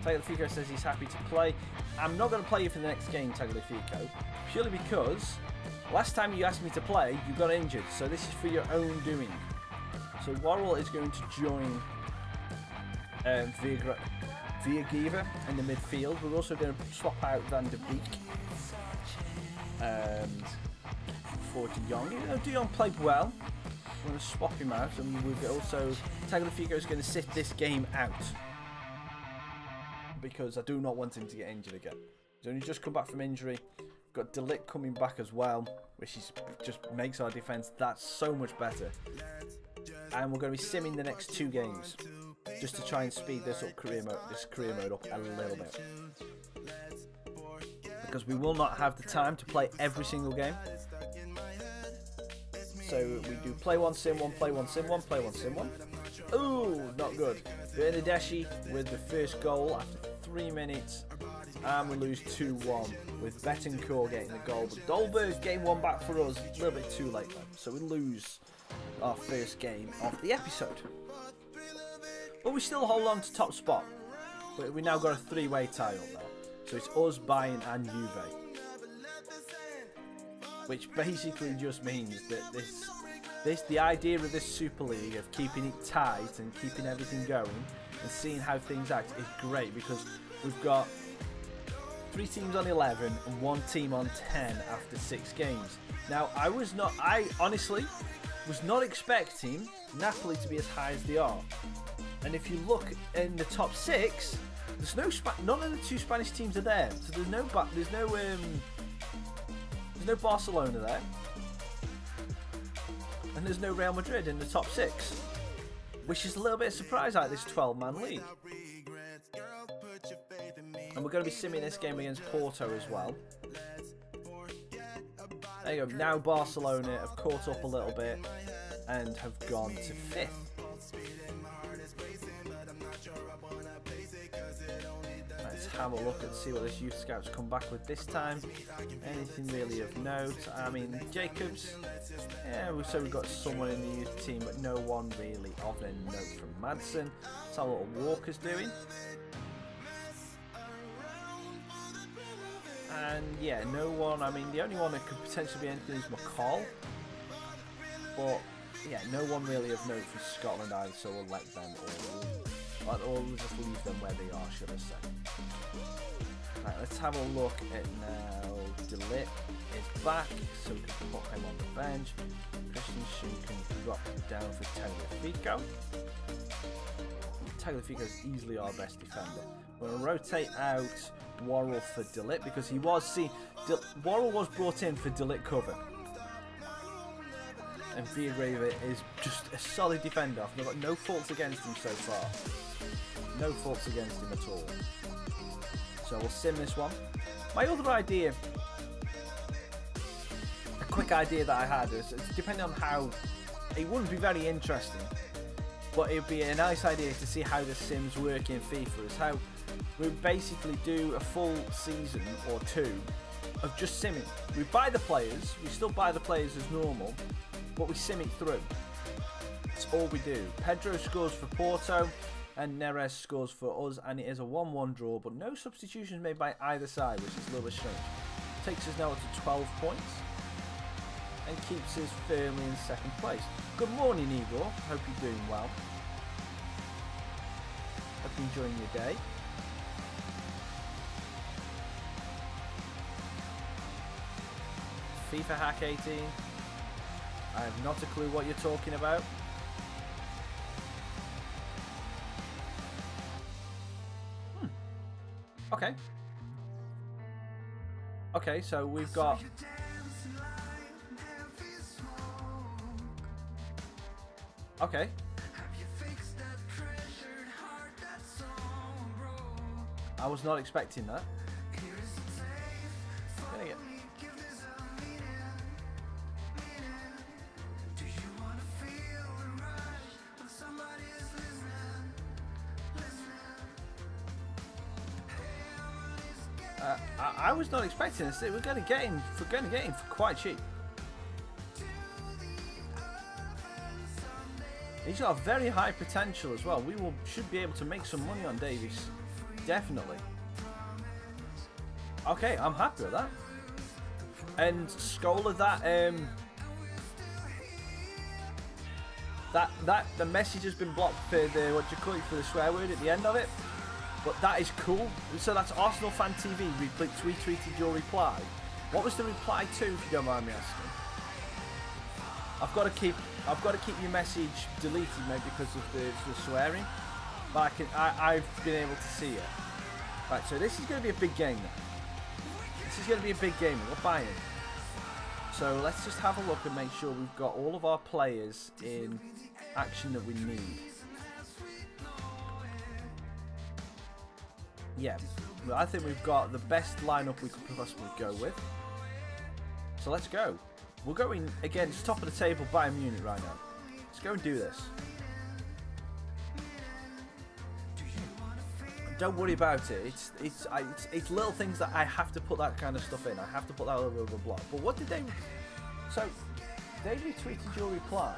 Tagliafico says he's happy to play. I'm not going to play you for the next game, Tagliafico, purely because last time you asked me to play, you got injured. So this is for your own doing. So Worrell is going to join Viergever in the midfield. We're also going to swap out Van de Beek for De Jong. Even though De Jong played well, we're going to swap him out, and we've also Tagliafico is going to sit this game out because I do not want him to get injured again. He's only just come back from injury. We've got De Ligt coming back as well, which just makes our defence that so much better. And we're going to be simming the next 2 games. Just to try and speed this career mode up a little bit, because we will not have the time to play every single game. So we do play one, sim one, play one, sim one, play one, sim one. Ooh, not good. Bernadeschi with the first goal after 3 minutes, and we lose 2-1 with Betancourt getting the goal. But Dolberg getting one back for us, a little bit too late though. So we lose our first game of the episode. But we still hold on to top spot. But we now got a 3-way tie up there. So it's us, Bayern and Juve. Which basically just means that the idea of this Super League of keeping it tight and keeping everything going and seeing how things act is great, because we've got 3 teams on 11 and 1 team on 10 after 6 games. Now I honestly was not expecting Napoli to be as high as they are. And if you look in the top 6, there's none of the 2 Spanish teams are there. So there's no Barcelona there, and there's no Real Madrid in the top 6, which is a little bit of a surprise out of this 12-man league. And we're going to be simming this game against Porto as well. There you go. Now Barcelona have caught up a little bit and have gone to 5th. Let's have a look and see what this youth scout's come back with this time. Anything really of note? I mean, Jacobs, yeah, so we've got someone in the youth team, but no one really of a note from Madsen. That's how little Walker's doing. And yeah, no one, I mean, the only one that could potentially be anything is McCall. But yeah, no one really of note from Scotland either, so we'll let them all, we'll just leave them where they are, should I say. Right, let's have a look at now. DeLitt is back, so we can put him on the bench. Christensen can drop down for Tagliafico. Tagliafico is easily our best defender. We're going to rotate out Worrell for DeLitt because he was seen. Worrell was brought in for DeLitt cover. And Villagrave is just a solid defender. I've got no faults against him so far. No faults against him at all. So we'll sim this one. My other idea, a quick idea that I had is, depending on how, it wouldn't be very interesting, but it would be a nice idea to see how the sims work in FIFA, is how we basically do a full season or two of just simming. We buy the players, we still buy the players as normal, but we sim it through. That's all we do. Pedro scores for Porto and Neres scores for us, and it is a 1-1 draw, but no substitutions made by either side, which is a little bit strange. Takes us now up to 12 points and keeps us firmly in second place. Good morning, Igor. Hope you're doing well. Hope you're enjoying your day. FIFA Hack 18. I have not a clue what you're talking about. Okay. Okay, so we've got... Okay. I was not expecting that. I was not expecting this. We're going to get him for quite cheap. He's got a very high potential as well. We should be able to make some money on Davies, definitely. Okay, I'm happy with that. And Scholar, the message has been blocked for the for the swear word at the end of it. But that is cool. So that's Arsenal Fan TV retweeted your reply. What was the reply to, if you don't mind me asking? I've got to keep your message deleted, maybe because of the swearing. But I've been able to see it. Right, so this is going to be a big game now. This is going to be a big game. We're buying. So let's just have a look and make sure we've got all of our players in action that we need. Yeah, well, I think we've got the best lineup we could possibly go with. So let's go. We're going against top of the table Bayern Munich right now. Let's go and do this. Don't worry about it. It's little things that I have to put that kind of stuff in. I have to put that over a block. But what did they? So they retweeted your reply.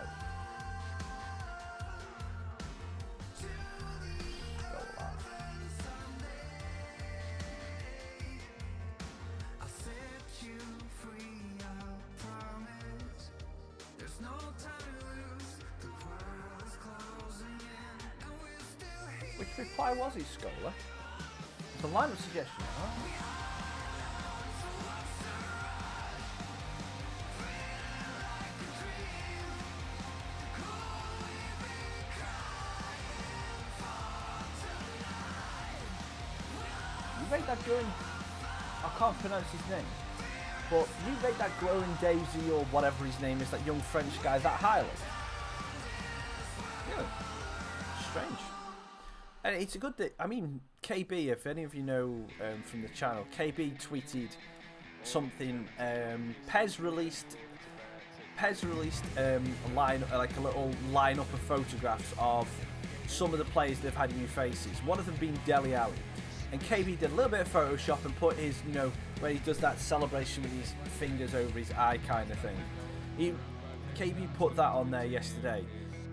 Which reply was he, Scholar? It's a lineup suggestion, huh? You rate that glowing... I can't pronounce his name. But you rate that glowing Daisy or whatever his name is, that young French guy, that highly? Really? Strange. And it's a good thing. I mean, KB, if any of you know from the channel, KB tweeted something. Pez released a like a little lineup of photographs of some of the players that have had new faces. One of them being Dele Alli. And KB did a little bit of Photoshop and put his, you know, where he does that celebration with his fingers over his eye kind of thing. KB put that on there yesterday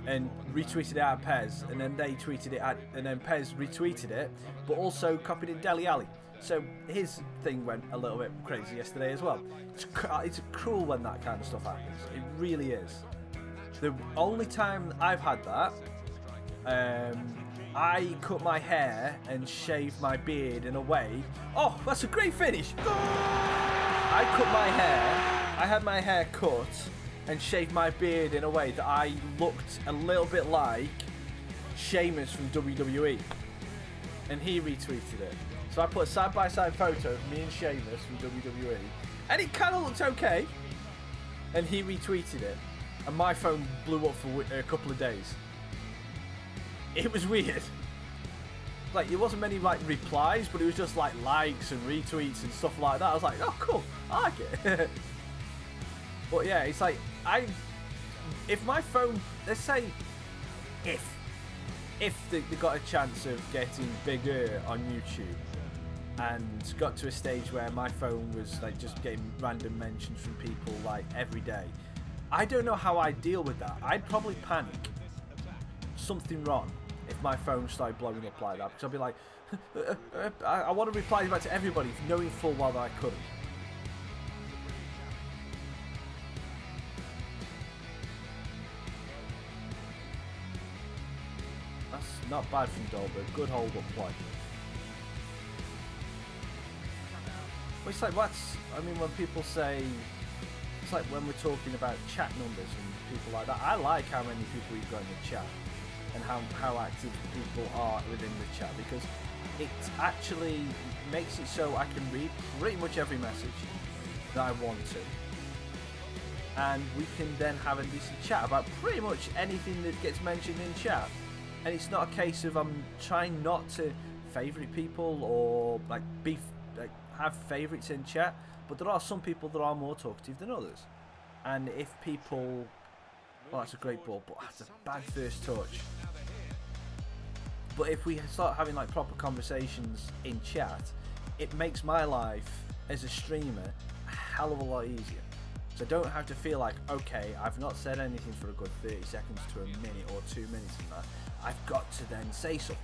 and retweeted it at Pez, and then they tweeted it at, and then Pez retweeted it, but also copied in Deli Alley. So his thing went a little bit crazy yesterday as well. It's cruel when that kind of stuff happens. It really is. The only time I've had that, I cut my hair and shaved my beard in a way. Oh, that's a great finish. I cut my hair. I had my hair cut and shaved my beard in a way that I looked a little bit like Sheamus from WWE. And he retweeted it. So I put a side-by-side photo of me and Sheamus from WWE. And it kind of looked okay. And he retweeted it. And my phone blew up for a couple of days. It was weird. Like, it wasn't many like replies, but it was just like likes and retweets and stuff like that. I was like, oh cool, I like it. But yeah, it's like, if my phone, let's say, if they got a chance of getting bigger on YouTube and got to a stage where my phone was like just getting random mentions from people like every day, I don't know how I'd deal with that. I'd probably panic. Something wrong if my phone started blowing up like that, because I'd be like, I want to reply back to everybody knowing full well that I couldn't. That's not bad from Dolberg. Good hold up play. Well, it's like, what's, I mean, when people say, it's like when we're talking about chat numbers and people like that, I like how many people you've got in the chat and how active people are within the chat, because it actually makes it so I can read pretty much every message that I want to, and we can then have a decent chat about pretty much anything that gets mentioned in chat. And it's not a case of I'm trying not to favourite people or like have favourites in chat, but there are some people that are more talkative than others. And if people, well, that's a great ball, but that's a bad first touch. But if we start having like proper conversations in chat, it makes my life as a streamer a hell of a lot easier. So I don't have to feel like, okay, I've not said anything for a good 30 seconds to a minute or 2 minutes and that. I've got to then say something.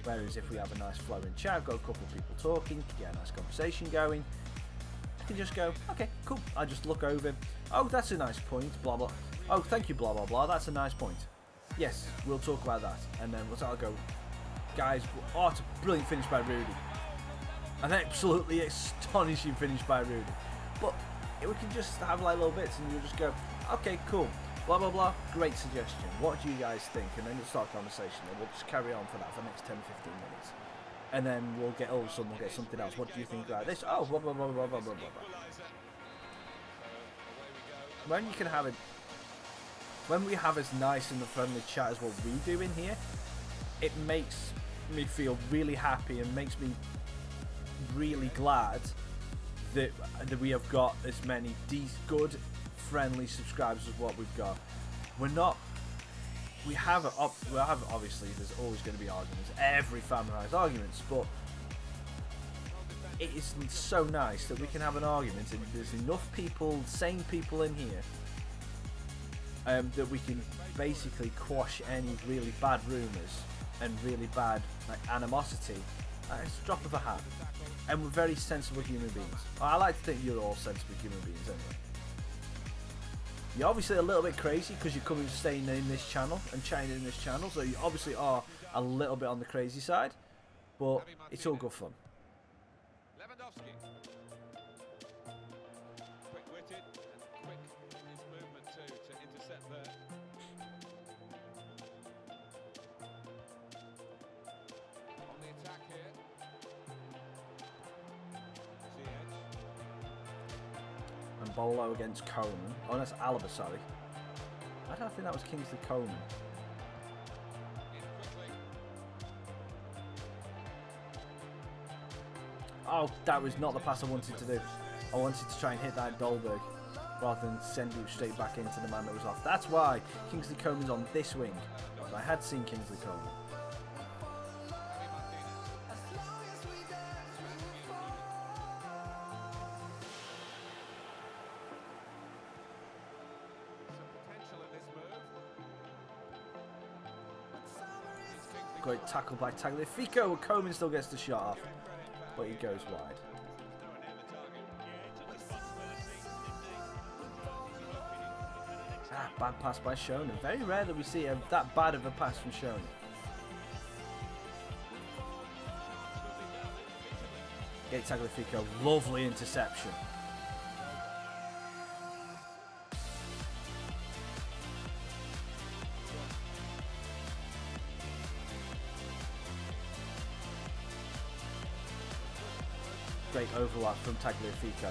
Whereas if we have a nice flow in chat, I've got a couple of people talking, get a nice conversation going, I can just go, okay, cool. I just look over, oh, that's a nice point, blah, blah. Oh, thank you, blah, blah, blah, that's a nice point. Yes, we'll talk about that. And then I'll go, guys, oh, it's a brilliant finish by Rudy. An absolutely astonishing finish by Rudy. But we can just have like little bits and you'll just go, okay, cool, blah, blah, blah, great suggestion. What do you guys think? And then you'll start a conversation and we'll just carry on for that for the next 10, 15 minutes. And then we'll get, all of a sudden we'll get something else. What do you think about this? Oh, blah, blah, blah, blah, blah, blah, blah. When you can have it, when we have as nice and friendly chat as what we do in here, it makes me feel really happy and makes me really glad that we have got as many good, friendly subscribers as what we've got. We have obviously there's always going to be arguments. Every family has arguments, but it is so nice that we can have an argument and there's enough people, sane people in here, that we can basically quash any really bad rumours and really bad like animosity. It's a drop of a hat. And we're very sensible human beings. I like to think you're all sensible human beings anyway. You're obviously a little bit crazy because you're coming staying in this channel and chatting in this channel, so you obviously are a little bit on the crazy side, but it's all good fun. Quick-witted and quick in his movement too to intercept there. On the attack here. And Bolo against Coleman. Oh, that's Alaba, sorry. I don't think that was Kingsley Coleman. Oh, that was not the pass I wanted to do. I wanted to try and hit that Dolberg rather than send it straight back into the man that was off. That's why Kingsley Coleman's on this wing. I had seen Kingsley Coleman. great tackle by Tagliafico. Coman still gets the shot off, but he goes wide. Ah, bad pass by Shonen. Very rare that we see that bad of a pass from Shonen. Get Tagliafico, lovely interception. Great overlap from Tagliafico.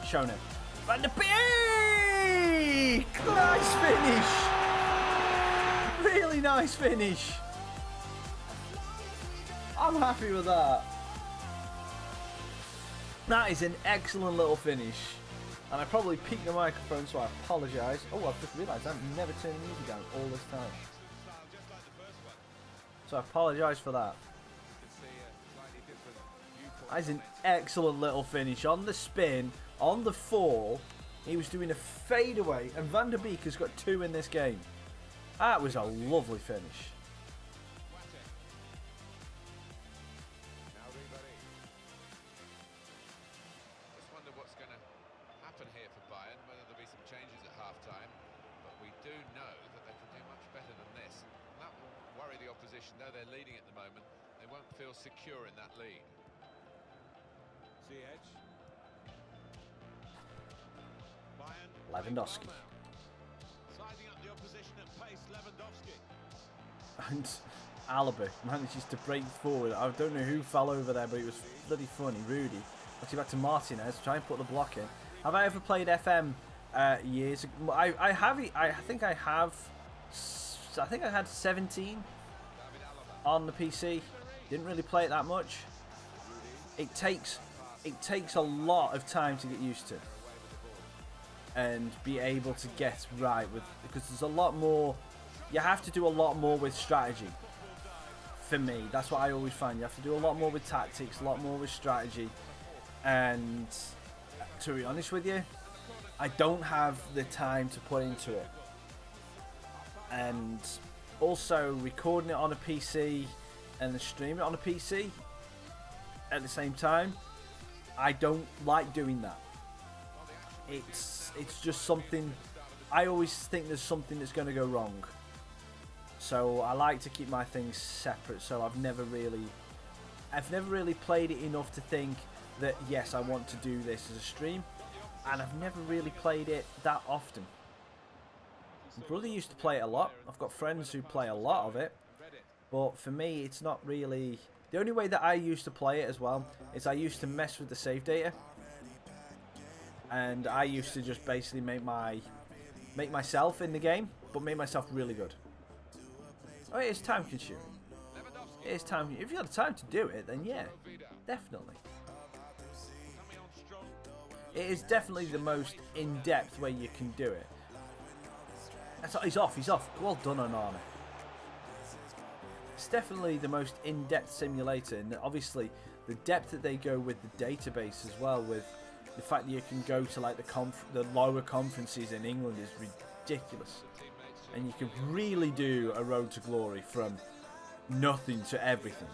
Shonen. Van der Beek! Nice finish! Really nice finish. I'm happy with that. That is an excellent little finish. And I probably peaked the microphone, so I apologise. Oh, I've just realised I've never turned the music down all this time. So I apologise for that. That is an excellent little finish. On the spin, on the fall, he was doing a fadeaway, and Van der Beek has got 2 in this game. That was a lovely finish. Just wonder what's going to happen here for Bayern, whether there'll be some changes at half-time. But we do know that they can do much better than this. And that will worry the opposition, though they're leading at the moment. They won't feel secure in that lead. Lewandowski. Sizing up the opposition at pace, Lewandowski. And Alaba manages to break forward. I don't know who fell over there, but it was bloody funny. Rudy. Actually back to Martinez. Try and put the block in. Have I ever played FM years ago? I have. I think I have. I think I had 17 on the PC. Didn't really play it that much. It takes a lot of time to get used to and be able to get right with, because there's a lot more. You have to do a lot more with strategy. For me, that's what I always find. You have to do a lot more with tactics, a lot more with strategy. And to be honest with you, I don't have the time to put into it. And also recording it on a PC and then streaming it on a PC at the same time, I don't like doing that. It's just something, I always think there's something that's going to go wrong. So I like to keep my things separate. So I've never really played it enough to think that yes, I want to do this as a stream, and I've never really played it that often. My brother used to play it a lot. I've got friends who play a lot of it, but for me it's not really. The only way that I used to play it as well is I used to mess with the save data, and I used to just basically make myself in the game, but make myself really good. Oh, it is time consuming. It is time. If you had the time to do it, then yeah, definitely. It is definitely the most in-depth way you can do it. He's off. He's off. Well done, Onana. It's definitely the most in-depth simulator, and obviously the depth that they go with the database as well, with the fact that you can go to like the lower conferences in England is ridiculous, and you can really do a road to glory from nothing to everything.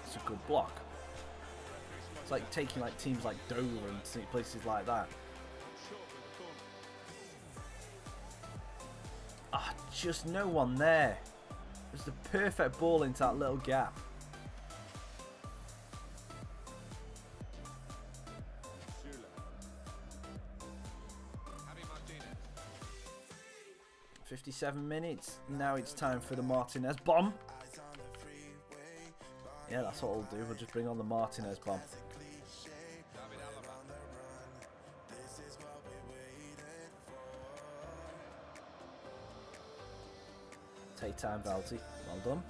It's a good block. It's like taking like teams like Dover and places like that. Ah, just no one there. It was the perfect ball into that little gap. "57 minutes. Now it's time for the Martinez bomb." Yeah, that's what we'll do. We'll just bring on the Martinez bomb. Take time, Valty. Well done.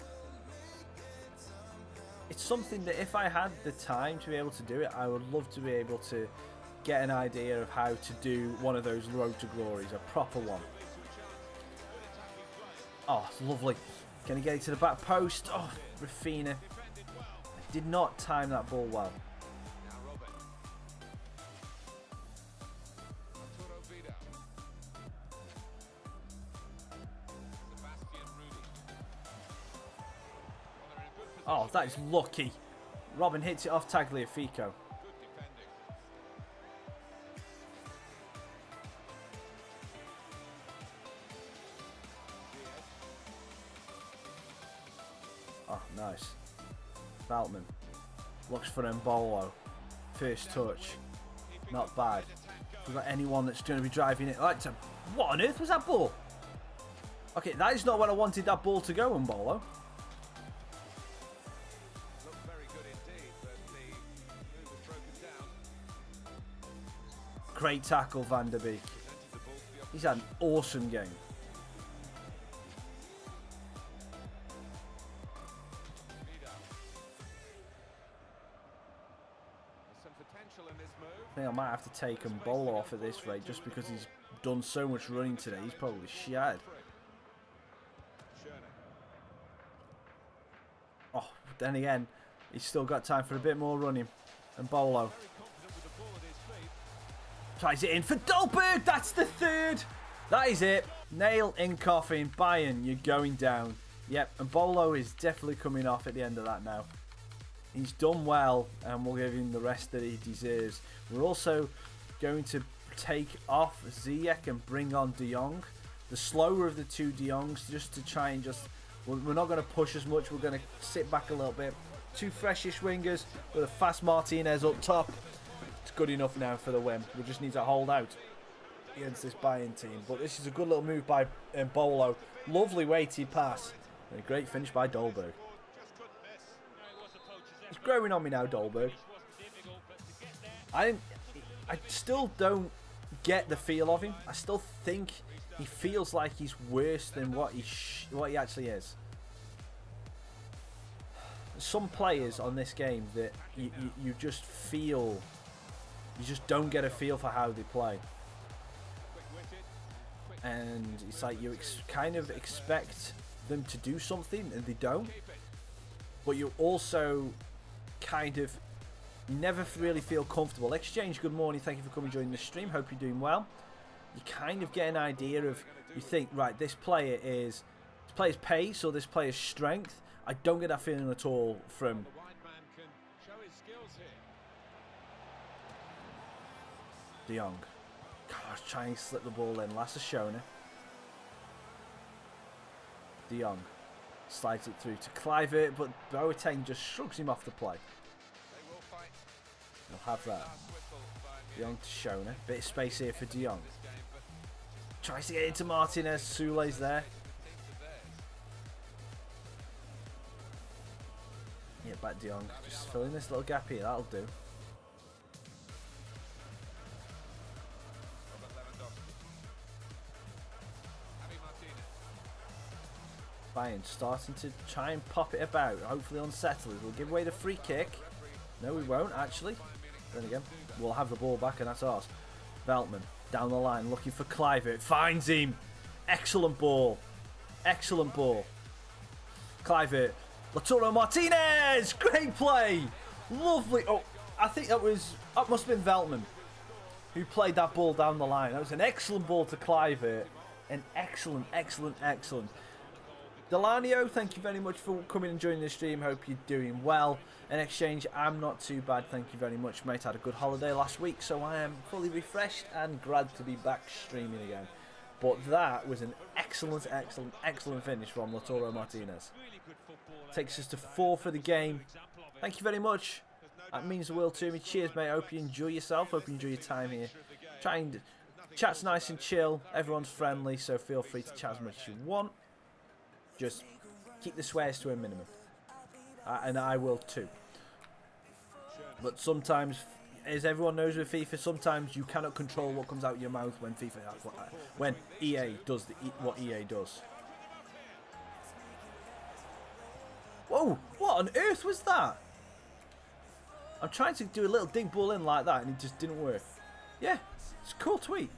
It's something that if I had the time to be able to do it, I would love to be able to get an idea of how to do one of those road to glories, a proper one. Oh, it's lovely. Can he get it to the back post? Oh, Rafina did not time that ball well. Oh, that is lucky. Robin hits it off Tagliafico. Oh, nice. Veltman looks for Mbolo. First touch. Not bad. We've got anyone that's going to be driving it. Like to, what on earth was that ball? Okay, that is not where I wanted that ball to go, Mbolo. Great tackle, Van der Beek. He's had an awesome game. I think I might have to take Mbolo off at this rate just because he's done so much running today. He's probably shattered. Oh, then again, he's still got time for a bit more running. Mbolo tries it in for Dolberg. That's the third. That is it. Nail in coffin. Bayern, you're going down. Yep, and Mbolo is definitely coming off at the end of that now. He's done well, and we'll give him the rest that he deserves. We're also going to take off Ziyech and bring on De Jong. The slower of the two De Jongs, just to try and just... We're not going to push as much. We're going to sit back a little bit. Two freshish wingers with a fast Martinez up top. It's good enough now for the win. We just need to hold out against this Bayern team. But this is a good little move by Mbolo. Lovely weighted pass. And a great finish by Dolberg. He's growing on me now, Dolberg. I still don't get the feel of him. I still think he feels like he's worse than what he actually is. Some players on this game that you just feel, you just don't get a feel for how they play. And it's like you kind of expect them to do something and they don't. But you also kind of never really feel comfortable. Exchange, good morning, thank you for coming and joining the stream, hope you're doing well. You kind of get an idea of, you think, right, this player's pace or this player's strength. I don't get that feeling at all from De Jong. Gosh, trying to slip the ball in. Lassashona. De Jong slides it through to Kluivert, but Boateng just shrugs him off the play. He'll have that. De Jong to Shona. Bit of space here for De Jong. Tries to get into Martinez. Soule's there. Yeah, back De Jong. Just fill in this little gap here. That'll do. Bayern starting to try and pop it about. Hopefully unsettle it. We'll give away the free kick. No, we won't, actually. Then again, we'll have the ball back, and that's ours. Veltman down the line, looking for Kluivert. Finds him. Excellent ball. Excellent ball. Kluivert. Lautaro Martinez. Great play. Lovely. Oh, I think that must have been Veltman who played that ball down the line. That was an excellent ball to Kluivert. An excellent, excellent, excellent. Delanio, thank you very much for coming and joining the stream. Hope you're doing well. In exchange, I'm not too bad. Thank you very much, mate. I had a good holiday last week, so I am fully refreshed and glad to be back streaming again. But that was an excellent, excellent, excellent finish from Lautaro Martinez. Takes us to 4 for the game. Thank you very much. That means the world to me. Cheers, mate. I hope you enjoy yourself. Hope you enjoy your time here. Try and chat's nice and chill. Everyone's friendly, so feel free to chat as much as you want. Just keep the swears to a minimum. And I will too. But sometimes, as everyone knows with FIFA, sometimes you cannot control what comes out of your mouth when EA does what EA does. Whoa, what on earth was that? I'm trying to do a little dig ball in like that and it just didn't work. Yeah, it's a cool tweet.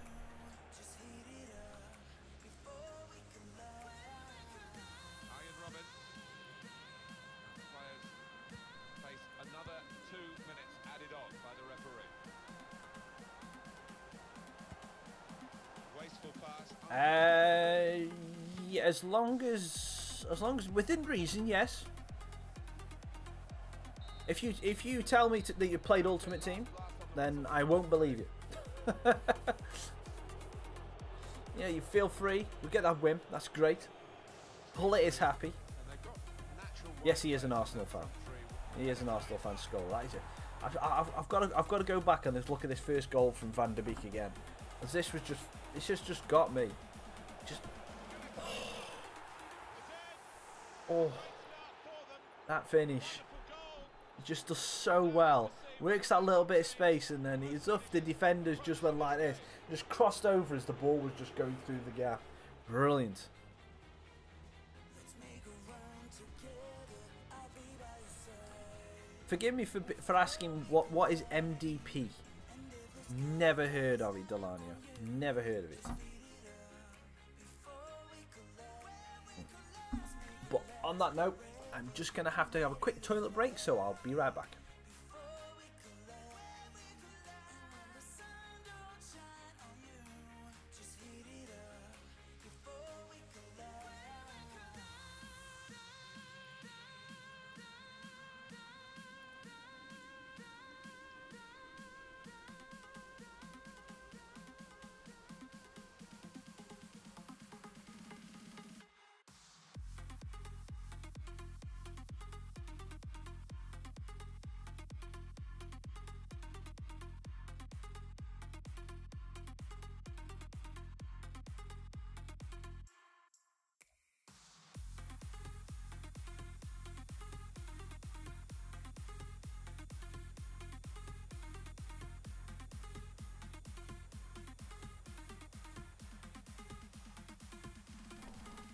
As long as within reason, yes. If you tell me that you played Ultimate Team, then I won't believe you. Yeah, you feel free. We get that win. That's great. Pullet is happy. Yes, he is an Arsenal fan. He is an Arsenal fan. Skull. That is it. I've got to go back and look at this first goal from Van der Beek again. As this was just got me. Just oh, that finish. He just does so well. Works that little bit of space, and then he's off. The defenders just went like this, just crossed over as the ball was just going through the gap. Brilliant. Forgive me for asking what is MDP. Never heard of it, Delanio. Never heard of it. But on that note, I'm just gonna have to have a quick toilet break, so I'll be right back.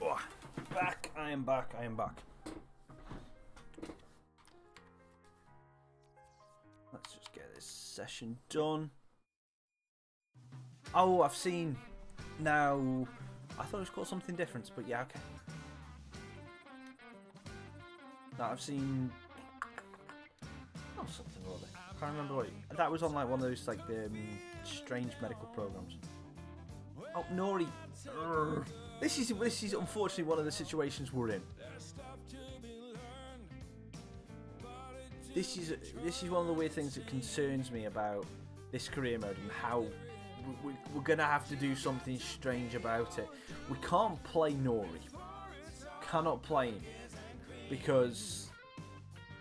Oh, back! I am back. I am back. Let's just get this session done. Oh, I've seen now. I thought it was called something different, but yeah, okay. Now I've seen. Oh, something or other. I can't remember what. That was on like one of those like strange medical programs. Oh, Nori. Urgh. This is unfortunately one of the situations we're in. This is one of the weird things that concerns me about this career mode and how we're gonna have to do something strange about it. We can't play Nori. Cannot play him because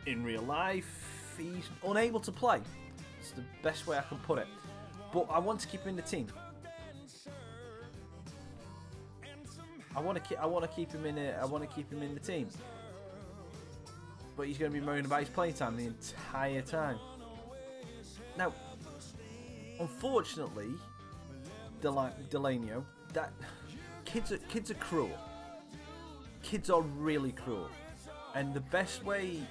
in real life he's unable to play. It's the best way I can put it. But I want to keep him in the team. I want to keep him in the team, but he's going to be moaning about his playing time the entire time. Now, unfortunately, Delanio, that kids are cruel. Kids are really cruel, and the best way,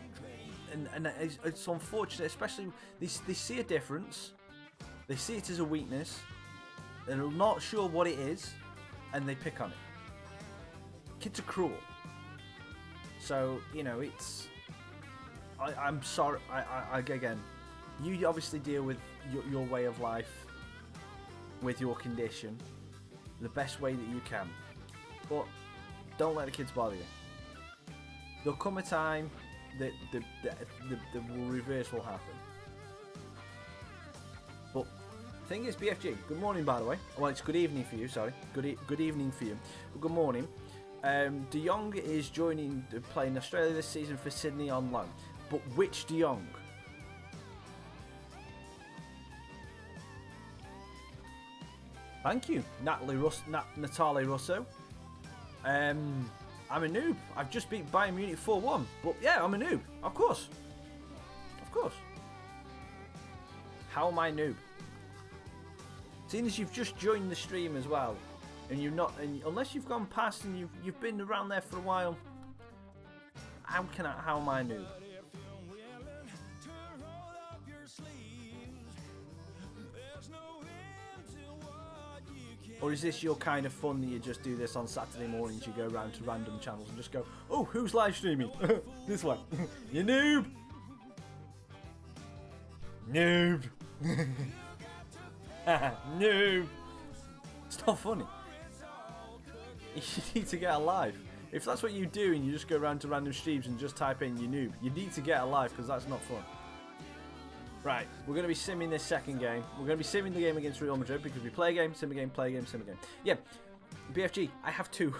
and it's unfortunate, especially they see a difference, they see it as a weakness, they're not sure what it is, and they pick on it. Kids are cruel, so you know it's. I'm sorry. Again, you obviously deal with your way of life, with your condition, the best way that you can, but don't let the kids bother you. There'll come a time that the reverse will happen. But the thing is, BFG. Good morning, by the way. Well, it's good evening for you. Sorry, good evening for you. But good morning. De Jong is playing Australia this season for Sydney on loan. But which De Jong? Thank you, Natalie Russo. I'm a noob. I've just beat Bayern Munich 4-1. But yeah, I'm a noob. Of course. Of course. How am I a noob? Seeing as you've just joined the stream as well. And you're not, and unless you've gone past and you've been around there for a while, how am I new? Or is this your kind of fun that you just do this on Saturday mornings? You go around to random channels and just go, oh, who's live streaming? This one, you noob, noob, noob. It's not funny. You need to get alive. If that's what you do and you just go around to random streams and just type in you noob, you need to get alive because that's not fun. Right, we're going to be simming this second game. We're going to be simming the game against Real Madrid because we play a game, sim a game, play a game, sim a game. Yeah, BFG, I have two.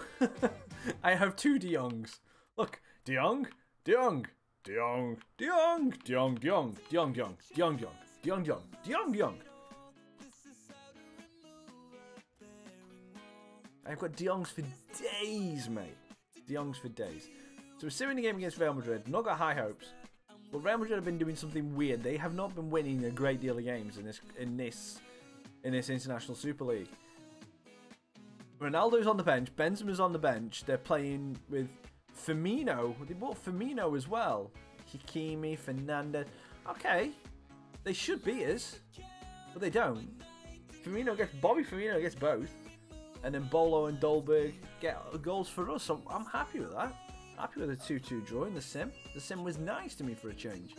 I have two De Jongs. Look, De Jong, De Jong, De Jong, De Jong, De Jong, De Jong, De Jong, De Jong, De Jong, De Jong, De Jong, De Jong, De Jong. I've got De Jongs for days, mate. De Jongs for days. So we're simming the game against Real Madrid. Not got high hopes. But Real Madrid have been doing something weird. They have not been winning a great deal of games in this International Super League. Ronaldo's on the bench. Benzema's on the bench. They're playing with Firmino. They bought Firmino as well. Hakimi, Fernandez. Okay, they should beat us, but they don't. Bobby Firmino gets both, and then Bolo and Dolberg get goals for us. So I'm happy with that. Happy with a 2-2 draw in the sim. The sim was nice to me for a change.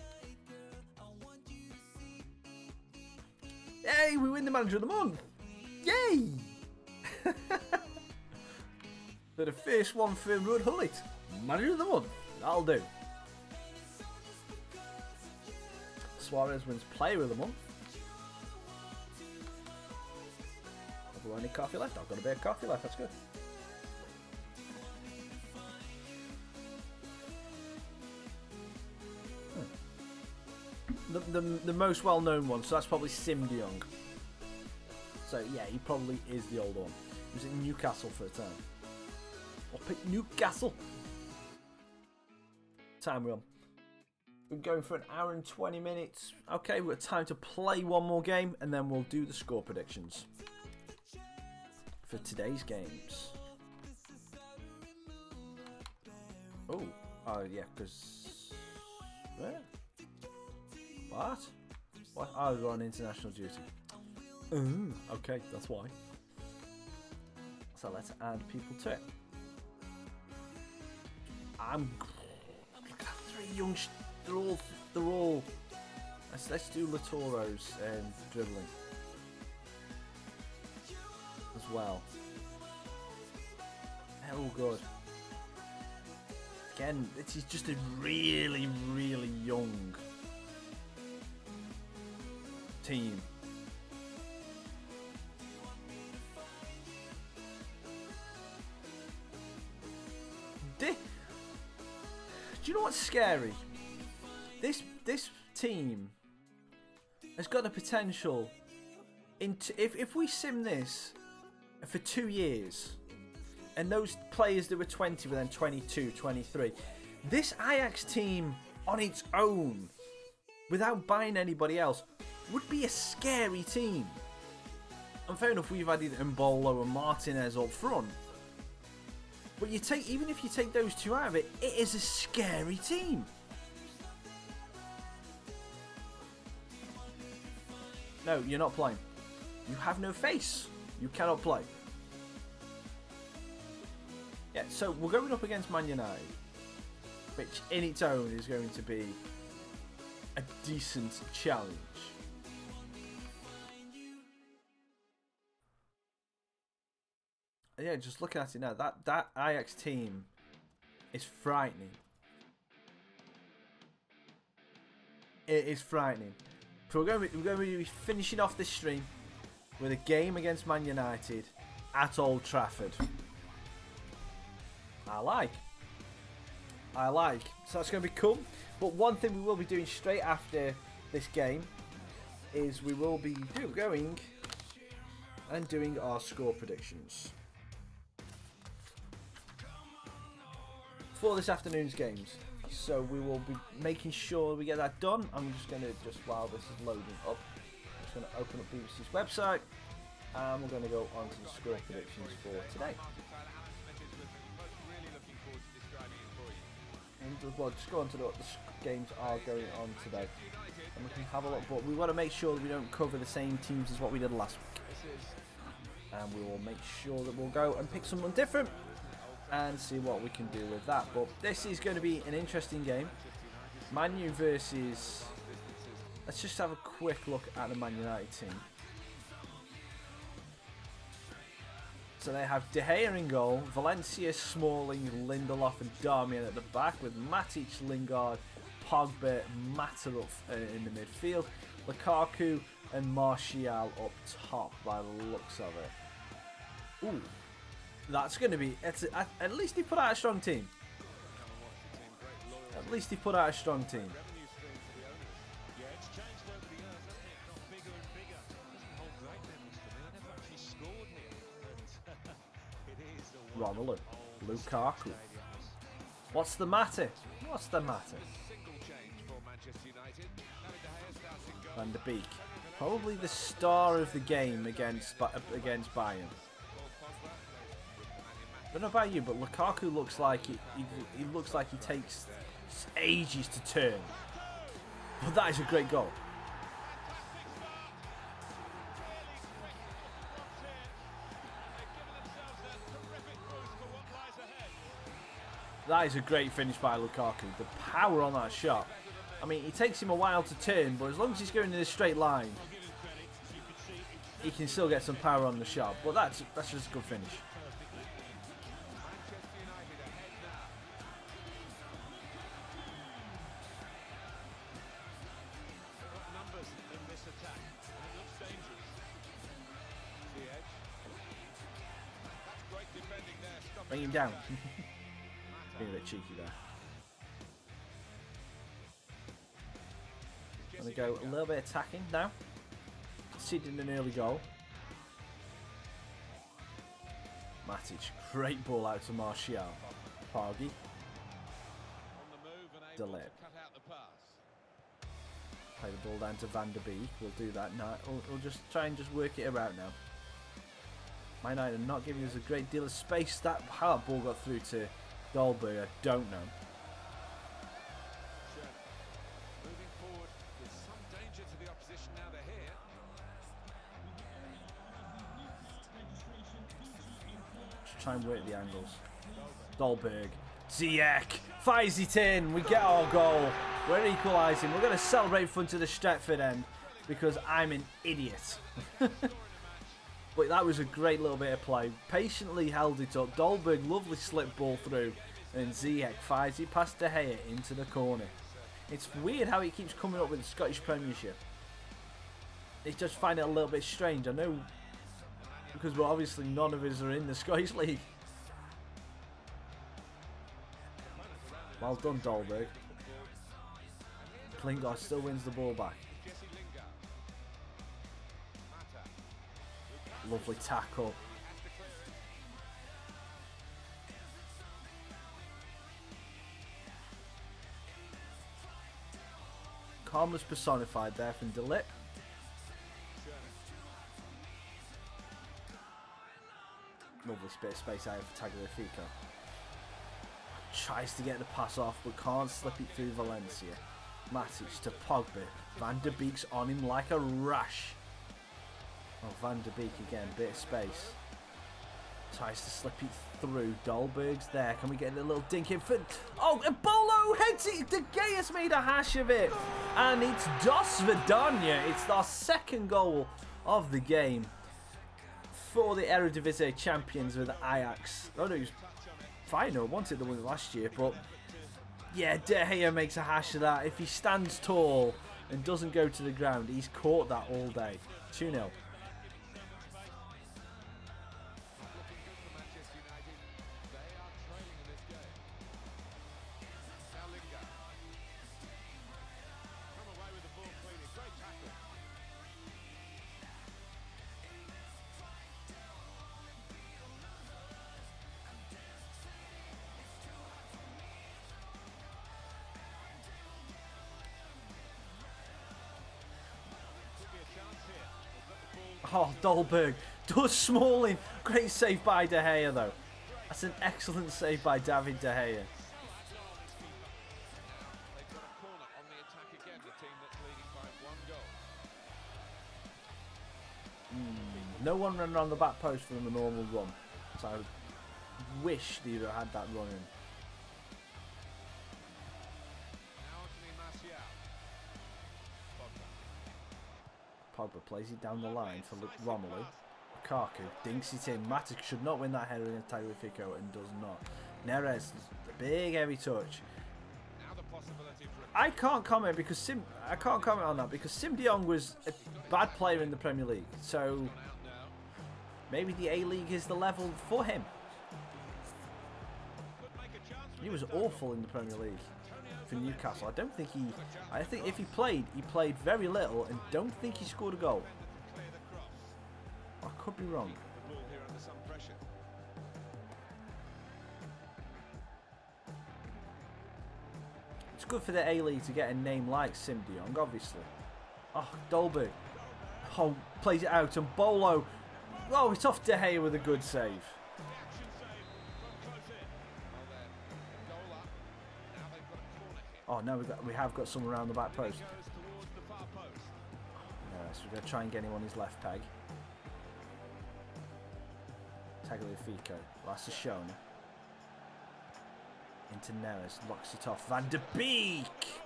Yay, we win the Manager of the Month. Yay! So the first one for Ruud Gullit. Manager of the Month. That'll do. Suarez wins Player of the Month. Have we got any coffee left? I've got a bit of coffee left, that's good. The most well-known one, so that's probably Sim De Jong. So yeah, he probably is the older one. He was in Newcastle for a time. Up at Newcastle. Time we're on. We're going for an hour and 20 minutes. Okay, we've got time to play one more game, and then we'll do the score predictions for today's games. Oh, yeah, because where? What? What? Oh, we're on international duty. Okay, that's why. So let's add people to it. Look at three young. They're all. Let's do Latoro's dribbling as well. They're all good. Again, it's just a really, really young team. Do you know what's scary? This team has got the potential. If we sim this for 2 years, and those players that were 20 were then 22, 23, this Ajax team on its own, without buying anybody else, would be a scary team. And fair enough, we've added Mbolo and Martinez up front. But even if you take those two out of it, it is a scary team. No, you're not playing. You have no face. You cannot play. Yeah, so we're going up against Man United, which in its own is going to be a decent challenge. Yeah, just looking at it now, that Ajax team is frightening. It is frightening. So we're going to be finishing off this stream with a game against Man United at Old Trafford. I like. So that's going to be cool. But one thing we will be doing straight after this game is we will be going and doing our score predictions for this afternoon's games. So we will be making sure we get that done. I'm just going to, while this is loading up, I'm just going to open up BBC's website and we're going to go on to the score predictions for today. And well, just go on to what the games are going on today, and we can have a look. But we want to make sure that we don't cover the same teams as what we did last week, and we will make sure that we'll go and pick someone different and see what we can do with that. But this is going to be an interesting game. Man U versus... Let's just have a quick look at the Man United team. So they have De Gea in goal, Valencia, Smalling, Lindelof and Darmian at the back with Matic, Lingard, Pogba, Mata up in the midfield, Lukaku and Martial up top by the looks of it. Ooh, that's going to be... At least he put out a strong team. At least he put out a strong team. Romelu, Lukaku. What's the matter? What's the matter? Van de Beek, probably the star of the game against Bayern. I don't know about you, but Lukaku looks like he looks like he takes ages to turn. But that is a great goal. That is a great finish by Lukaku. The power on that shot. I mean, it takes him a while to turn, but as long as he's going in a straight line, he can still get some power on the shot. But that's just a good finish. Bring him down. Being a bit cheeky there. I'm going to go a little bit attacking now. Conceding an early goal. Matic, great ball out to Martial. Pargy. Delay. Play the ball down to Van de Beek. We'll do that now. We'll just try and just work it around now. Man United not giving us a great deal of space. How that ball got through to Dolberg, I don't know. Moving forward with some danger to the opposition now they're here. Just try and work the angles. Dolberg. Ziyech fires it in. We get our goal. We're equalising. We're going to celebrate in front of the Stretford end because I'm an idiot. But that was a great little bit of play. Patiently held it up. Dolberg, lovely slip ball through. And Ziyech fires it past De Gea into the corner. It's weird how he keeps coming up with the Scottish Premiership. It's just find it a little bit strange. I know because we're obviously none of us are in the Scottish League. Well done, Dolberg. Lingard still wins the ball back. Lovely tackle. Calmness personified there from De Ligt. Lovely bit of space out for Tagliafico. Tries to get the pass off but can't slip it through Valencia. Matic to Pogba. Van de Beek's on him like a rash. Oh, Van de Beek again, bit of space. Tries to slip it through. Dolberg's there. Can we get a little dink in for... Oh, Bolo heads it. De Gea's made a hash of it. And it's Dos Vidania. It's our second goal of the game for the Eredivisie champions with Ajax. Oh, no, he was fine. I wanted the win last year, but yeah, De Gea makes a hash of that. If he stands tall and doesn't go to the ground, he's caught that all day. 2-0. Oh, Dolberg does Smalling. Great save by De Gea, though. That's an excellent save by David De Gea. No one ran around the back post from the normal run. So I wish they had that run in. Pogba plays it down the line for Romelu. Lukaku dinks it in. Matic should not win that header against Tagliafico and does not. Neres, the big heavy touch. I can't comment because I can't comment on that because Sim de Jong was a bad player in the Premier League. So maybe the A-League is the level for him. He was awful in the Premier League for Newcastle. I think if he played very little and don't think he scored a goal. I could be wrong. It's good for the A-League to get a name like Sim de Jong, obviously. Oh, Dolberg. Oh, plays it out and Bolo. Oh, it's off De Gea with a good save. Oh no, we have got someone around the back post. No, so we're going to try and get him on his left peg. Tagliafico, last shown. Into Neres, locks it off. Van de Beek!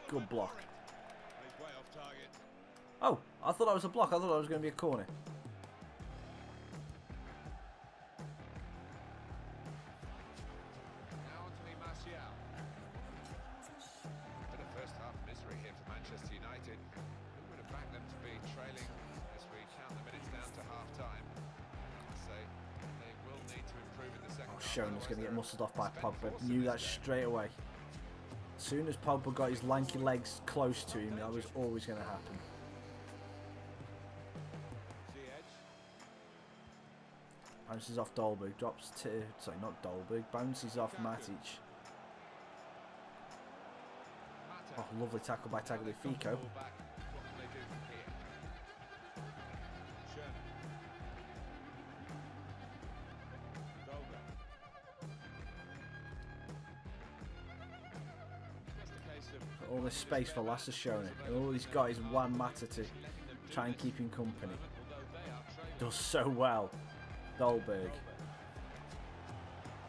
Good block. Oh, I thought that was a block. I thought that was going to be a corner. Shona's going to get muscled off by Pogba. Knew that straight away. As soon as Pogba got his lanky legs close to him, that was always going to happen. Bounces off Dolberg, drops to... Sorry, not Dolberg. Bounces off Matic. Oh, lovely tackle by Tagliafico. All this space for Lasse showing it. And all he's got is one matter to try and keep him company. Does so well. Dolberg.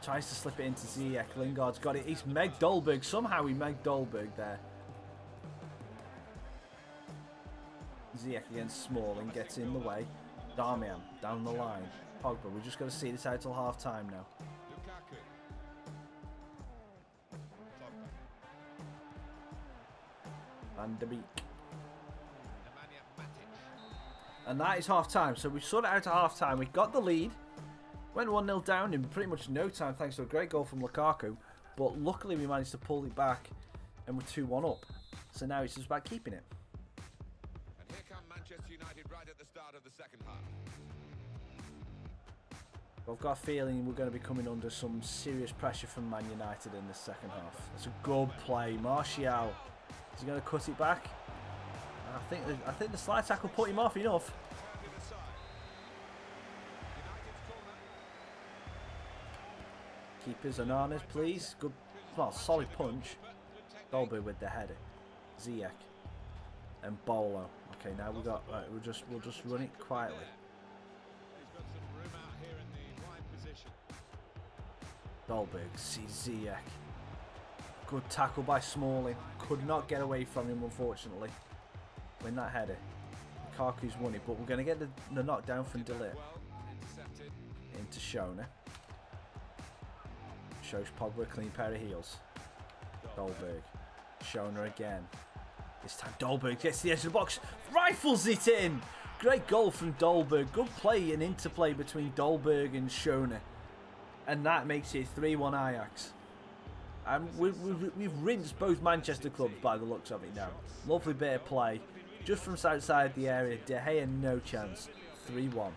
Tries to slip it into Ziyech. Lingard's got it. He's Meg Dolberg. Somehow he Meg Dolberg there. Ziyech against Smalling. Gets in the way. Darmian down the line. Pogba. We're just going to see this out till half time now. Van de Beek. And that is half time. So we sorted it out at half time. We got the lead. Went 1-0 down in pretty much no time thanks to a great goal from Lukaku. But luckily we managed to pull it back and we're 2-1 up. So now it's just about keeping it. And here come Manchester United right at the start of the second half. I've got a feeling we're going to be coming under some serious pressure from Man United in the second half. That's a good play. Martial. Is he going to cut it back? I think the slide tackle put him off enough. Keepers, Ananas, please. Good, well, solid punch. Dolby with the header. Ziyech and Bolo. Okay, now we got. Right, we'll just run it quietly. Dolberg sees Ziyech. Good tackle by Smalling. Could not get away from him, unfortunately. Win that header. Lukaku's won it, but we're going to get the knockdown from De Ligt. Into Shona. Shows Pogba a clean pair of heels. Dolberg. Shona again. This time Dolberg gets to the edge of the box. Rifles it in! Great goal from Dolberg. Good play and interplay between Dolberg and Shona. And that makes it 3-1 Ajax. And we've rinsed both Manchester clubs by the looks of it now. Lovely bit of play. Just from outside the area. De Gea no chance. 3-1.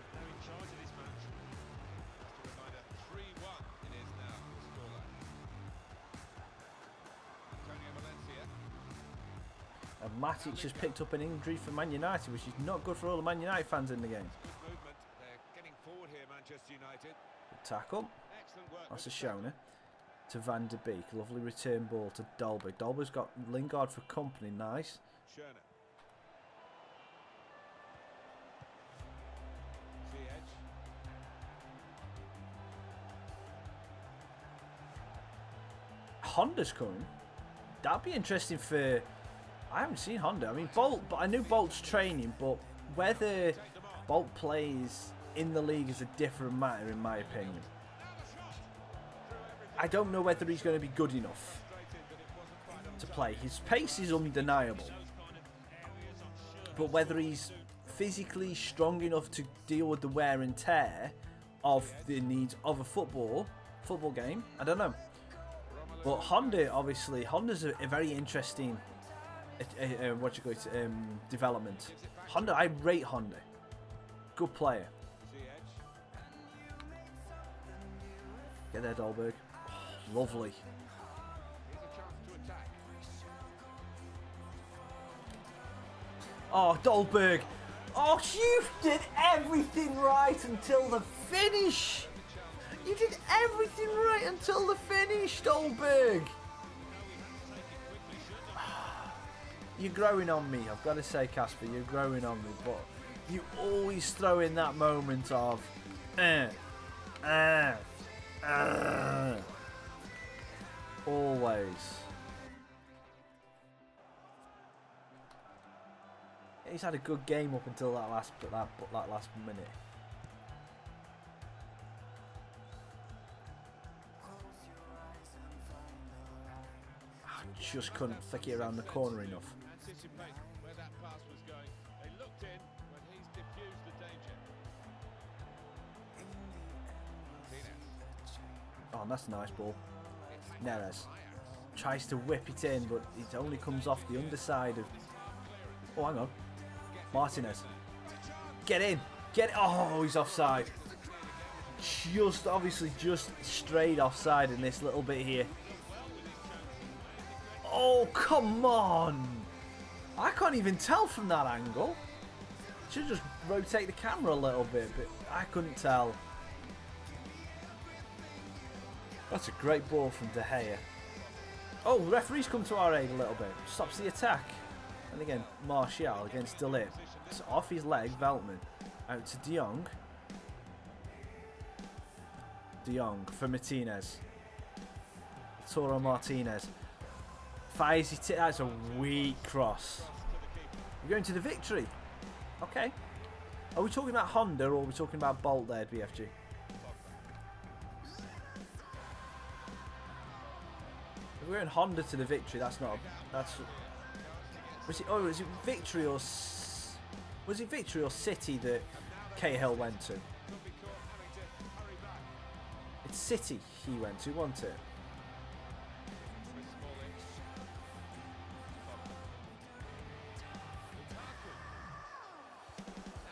And Matic has picked up an injury for Man United, which is not good for all the Man United fans in the game. Good tackle. That's a Shona. To Van de Beek. Lovely return ball to Dolberg. Dolberg's got Lingard for company. Nice. Honda's coming. That'd be interesting for... I haven't seen Honda. I mean, Bolt, but I knew Bolt's training, but whether Bolt plays in the league is a different matter, in my opinion. I don't know whether he's going to be good enough to play. His pace is undeniable. But whether he's physically strong enough to deal with the wear and tear of the needs of a football game, I don't know. But Honda, obviously, Honda's a very interesting development. Honda, I rate Honda. Good player. Get there, Dolberg. Oh, lovely. Oh, Dolberg. Oh, you did everything right until the finish. You did everything right until the finish, Dolberg. You're growing on me, I've got to say, Casper. You're growing on me, but you always throw in that moment of always. He's had a good game up until that last minute. I just couldn't flick it around the corner enough. Anticipate where that pass was going. They looked in when he's diffused the danger. Oh, and that's a nice ball. Neres tries to whip it in, but it only comes off the underside of... Oh, hang on. Martinez. Get in. Get it. Oh, he's offside. Obviously just strayed offside in this little bit here. Oh, come on. I can't even tell from that angle. Should just rotate the camera a little bit, but I couldn't tell. That's a great ball from De Gea. Oh, the referee's come to our aid a little bit. Stops the attack. And again, Martial against De Ligt. It's off his leg, Veltman. Out to De Jong. De Jong for Martinez. Toro Martinez. Fires it. That's a weak cross. We're going to the victory. Okay. Are we talking about Honda or are we talking about Bolt there, BFG? If we're going Honda to the victory, that's not... That's... Was it, oh, was it Victory or... Was it Victory or City that Cahill went to? It's City he went to, wasn't it?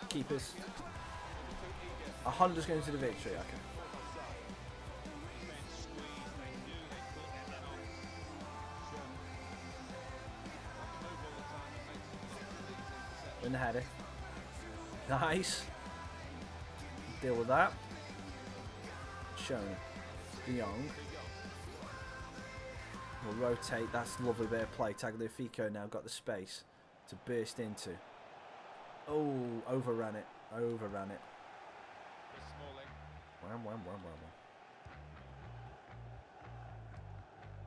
Keepers. Honda's going to the victory, okay. In the header. Nice. Deal with that. Shown. De Jong. We'll rotate. That's a lovely bit of play. Tagliafico now got the space to burst into. Oh, overran it. Overran it. Wham, wham, wham, wham, wham.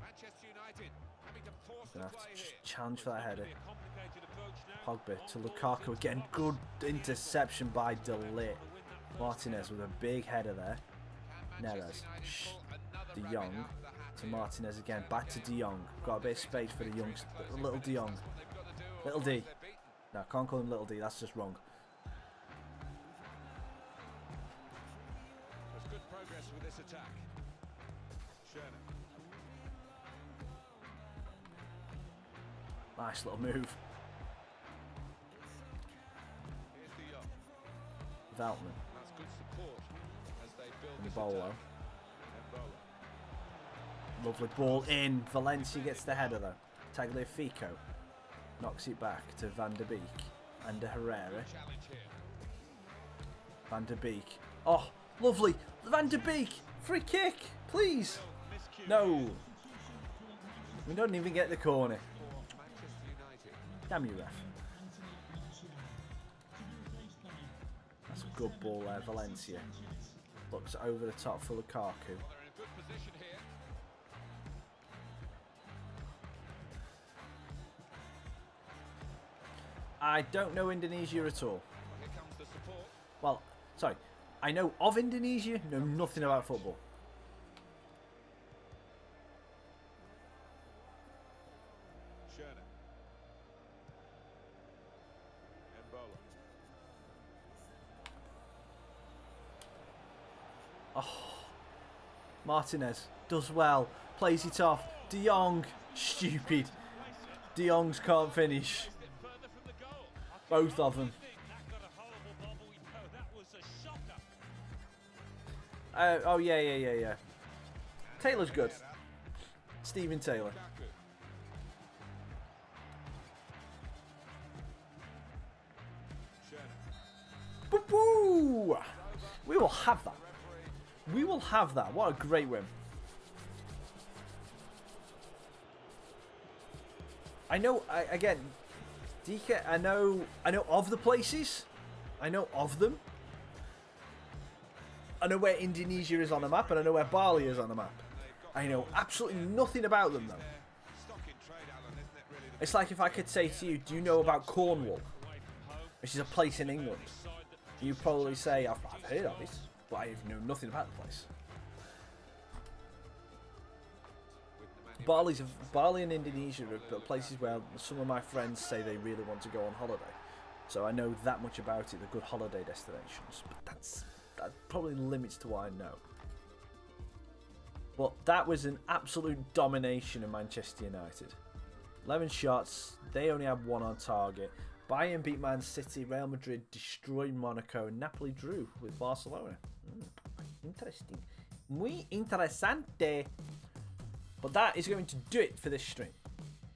Manchester United having to force Gonna the have play to here. challenge for that header. Pogba to On Lukaku again. Good interception by De Ligt. Martinez with a big header there. Neres. De Jong to Martinez again. Back to De Jong. Got a bit of space for the young, little De Jong. Little D. No, can't call him Little D. That's just wrong. There's good progress with this attack. Nice little move. Veltman. That's good support as they build And this Bolo. attack. Lovely ball in. Valencia gets the header though. Tagliafico knocks it back to Van der Beek and Herrera. Van der Beek. Oh, lovely. Van der Beek. Free kick, please. No. We don't even get the corner. Damn you, ref. That's a good ball there, Valencia. Looks over the top for Lukaku. I don't know Indonesia at all. Well, sorry. I know of Indonesia, know nothing about football. Oh, Martinez does well, plays it off. De Jong, stupid. De Jong's can't finish. Both of them. Oh yeah. Taylor's good. Stephen Taylor. Boo-boo! We will have that. We will have that. What a great win. I know, again, DK, I know of the places. I know of them. I know where Indonesia is on the map, and I know where Bali is on the map. I know absolutely nothing about them, though. It's like if I could say to you, do you know about Cornwall? Which is a place in England. You'd probably say, I've heard of it, but I know nothing about the place. Bali and Indonesia are places where some of my friends say they really want to go on holiday. So I know that much about it, they're good holiday destinations. But that probably limits to what I know. But that was an absolute domination of Manchester United. 11 shots, they only had 1 on target. Bayern beat Man City, Real Madrid destroyed Monaco, and Napoli drew with Barcelona. Interesting. Muy interesante. But that is going to do it for this stream.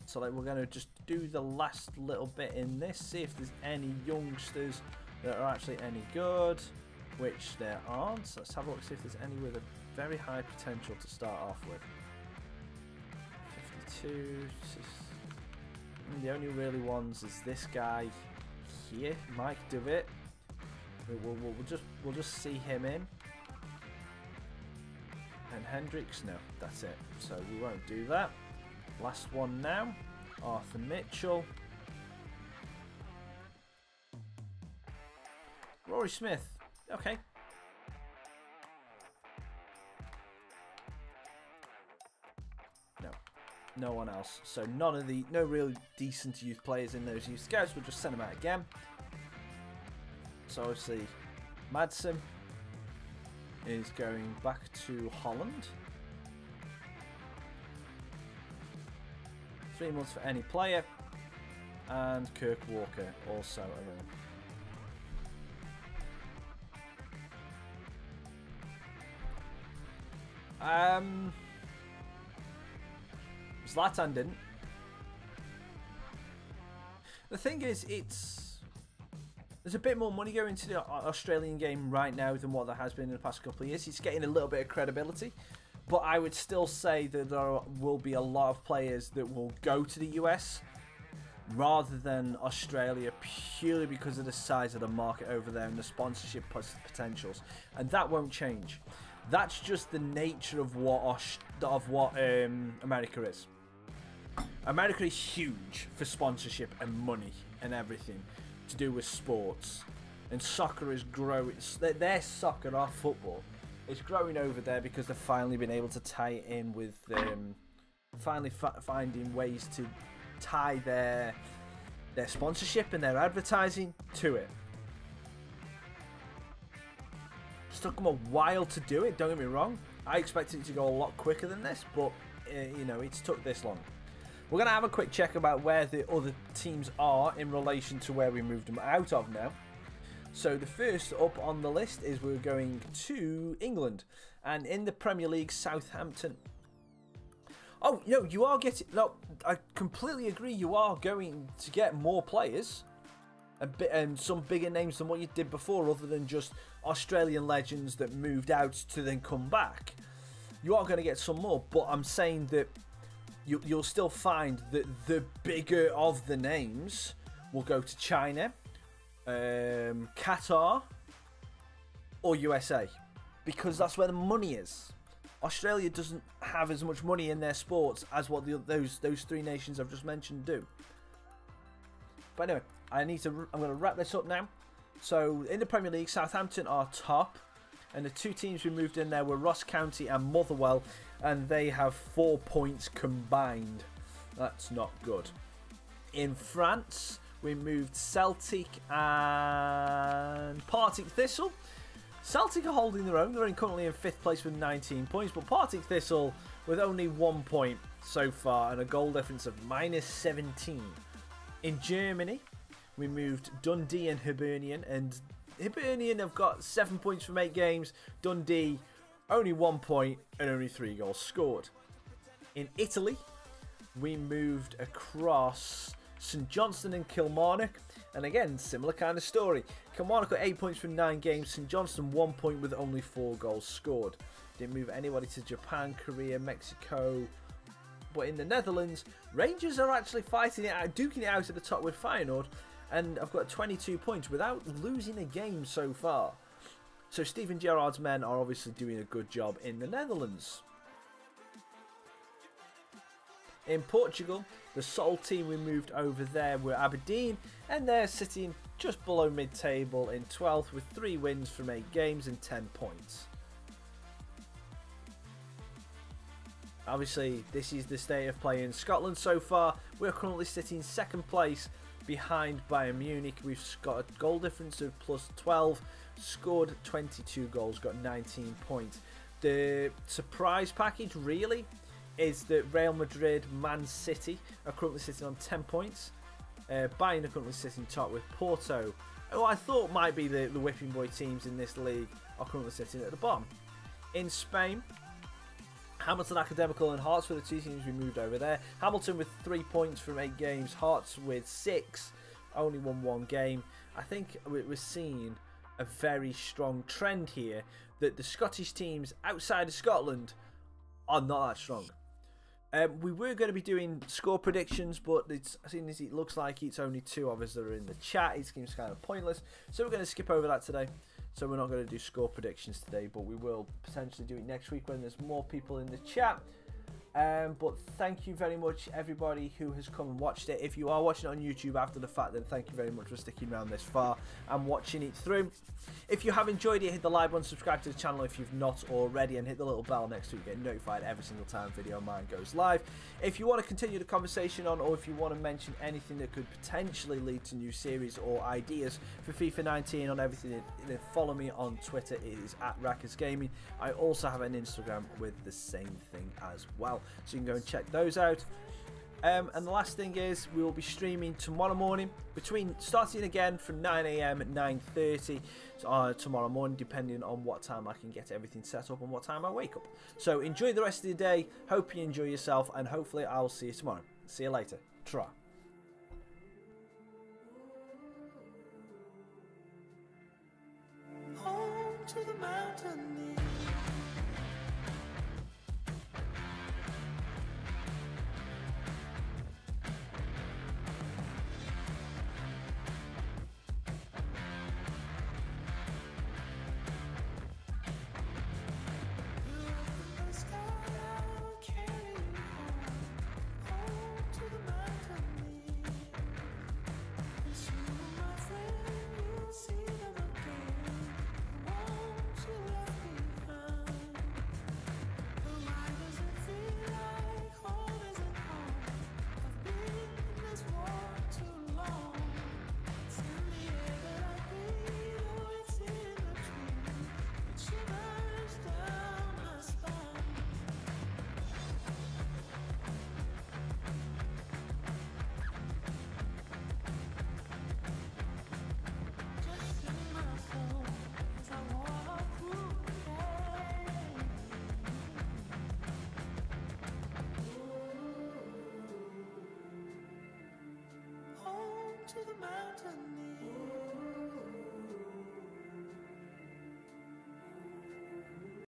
So we're going to just do the last little bit in this, see if there's any youngsters that are actually any good, which there aren't. So let's have a look, see if there's any with a very high potential to start off with. 52. The only really ones is this guy here, Mike DeWitt. We'll just see him in. And Hendricks, no, that's it. So we won't do that. Last one now, Arthur Mitchell. Rory Smith, okay. No one else. So no real decent youth players in those youth scouts. We'll just send them out again. So obviously, Madsen is going back to Holland. 3 months for any player. And Kirk Walker also around. Zlatan didn't. The thing is, there's a bit more money going to the Australian game right now than what there has been in the past couple of years. It's getting a little bit of credibility, but I would still say that there will be a lot of players that will go to the US rather than Australia purely because of the size of the market over there and the sponsorship potentials, and that won't change. That's just the nature of what America is. America is huge for sponsorship and money and everything to do with sports, and soccer is growing. Their soccer, our football, is growing over there because they've finally been able to tie it in with finding ways to tie their sponsorship and their advertising to it. It's took them a while to do it, don't get me wrong. I expected it to go a lot quicker than this, but you know, it's took this long. We're going to have a quick check about where the other teams are in relation to where we moved them out of now. So the first up on the list is we're going to England, and in the Premier League, Southampton. Oh, no, you are getting... No, I completely agree. You are going to get more players and some bigger names than what you did before, other than just Australian legends that moved out to then come back. You are going to get some more, but I'm saying that you'll still find that the bigger of the names will go to China, Qatar, or USA, because that's where the money is. Australia doesn't have as much money in their sports as what those 3 nations I've just mentioned do. But anyway, I'm going to wrap this up now. So in the Premier League, Southampton are top And the two teams we moved in there were Ross County and Motherwell, and they have 4 points combined. That's not good. In France, we moved Celtic and Partick Thistle. Celtic are holding their own. They're currently in 5th place with 19 points, but Partick Thistle with only 1 point so far and a goal difference of -17. In Germany, we moved Dundee and Hibernian, and Hibernian have got 7 points from 8 games. Dundee, only 1 point and only 3 goals scored. In Italy, we moved across St Johnstone and Kilmarnock, and again, similar kind of story. Kilmarnock got 8 points from 9 games, St Johnstone 1 point with only 4 goals scored. Didn't move anybody to Japan, Korea, Mexico. But in the Netherlands, Rangers are actually fighting it out, duking it out at the top with Feyenoord, and I've got 22 points without losing a game so far. So Steven Gerrard's men are obviously doing a good job in the Netherlands. In Portugal, the sole team we moved over there were Aberdeen, and they're sitting just below mid-table in 12th with 3 wins from 8 games and 10 points. Obviously, this is the state of play in Scotland so far. We're currently sitting 2nd place behind Bayern Munich. We've got a goal difference of +12, scored 22 goals, got 19 points. The surprise package, really, is that Real Madrid, Man City are currently sitting on 10 points. Bayern are currently sitting top with Porto, who I thought might be the whipping boy teams in this league, are currently sitting at the bottom. In Spain, Hamilton Academical and Hearts were the 2 teams we moved over there. Hamilton with 3 points from 8 games, Hearts with 6, only won 1 game. I think we're seeing a very strong trend here that the Scottish teams outside of Scotland are not that strong. We were going to be doing score predictions, but as soon as it looks like it's only 2 of us that are in the chat, it seems kind of pointless. So we're going to skip over that today. So we're not going to do score predictions today, but we will potentially do it next week when there's more people in the chat. But thank you very much, everybody who has come and watched it. If you are watching it on YouTube after the fact, then thank you very much for sticking around this far and watching it through. If you have enjoyed it, hit the like button, subscribe to the channel if you've not already, and hit the little bell next to it to get notified every single time video of mine goes live. If you want to continue the conversation on, or if you want to mention anything that could potentially lead to new series or ideas for FIFA 19 on everything, then follow me on Twitter. It is @Raccas Gaming. I also have an Instagram with the same thing as well, so you can go and check those out. And the last thing is, we will be streaming tomorrow morning, starting again from 9 AM at 9:30 tomorrow morning, depending on what time I can get everything set up and what time I wake up. So enjoy the rest of the day, hope you enjoy yourself, and hopefully I'll see you tomorrow. See you later. Tra. Home to the mountain. To the mountain.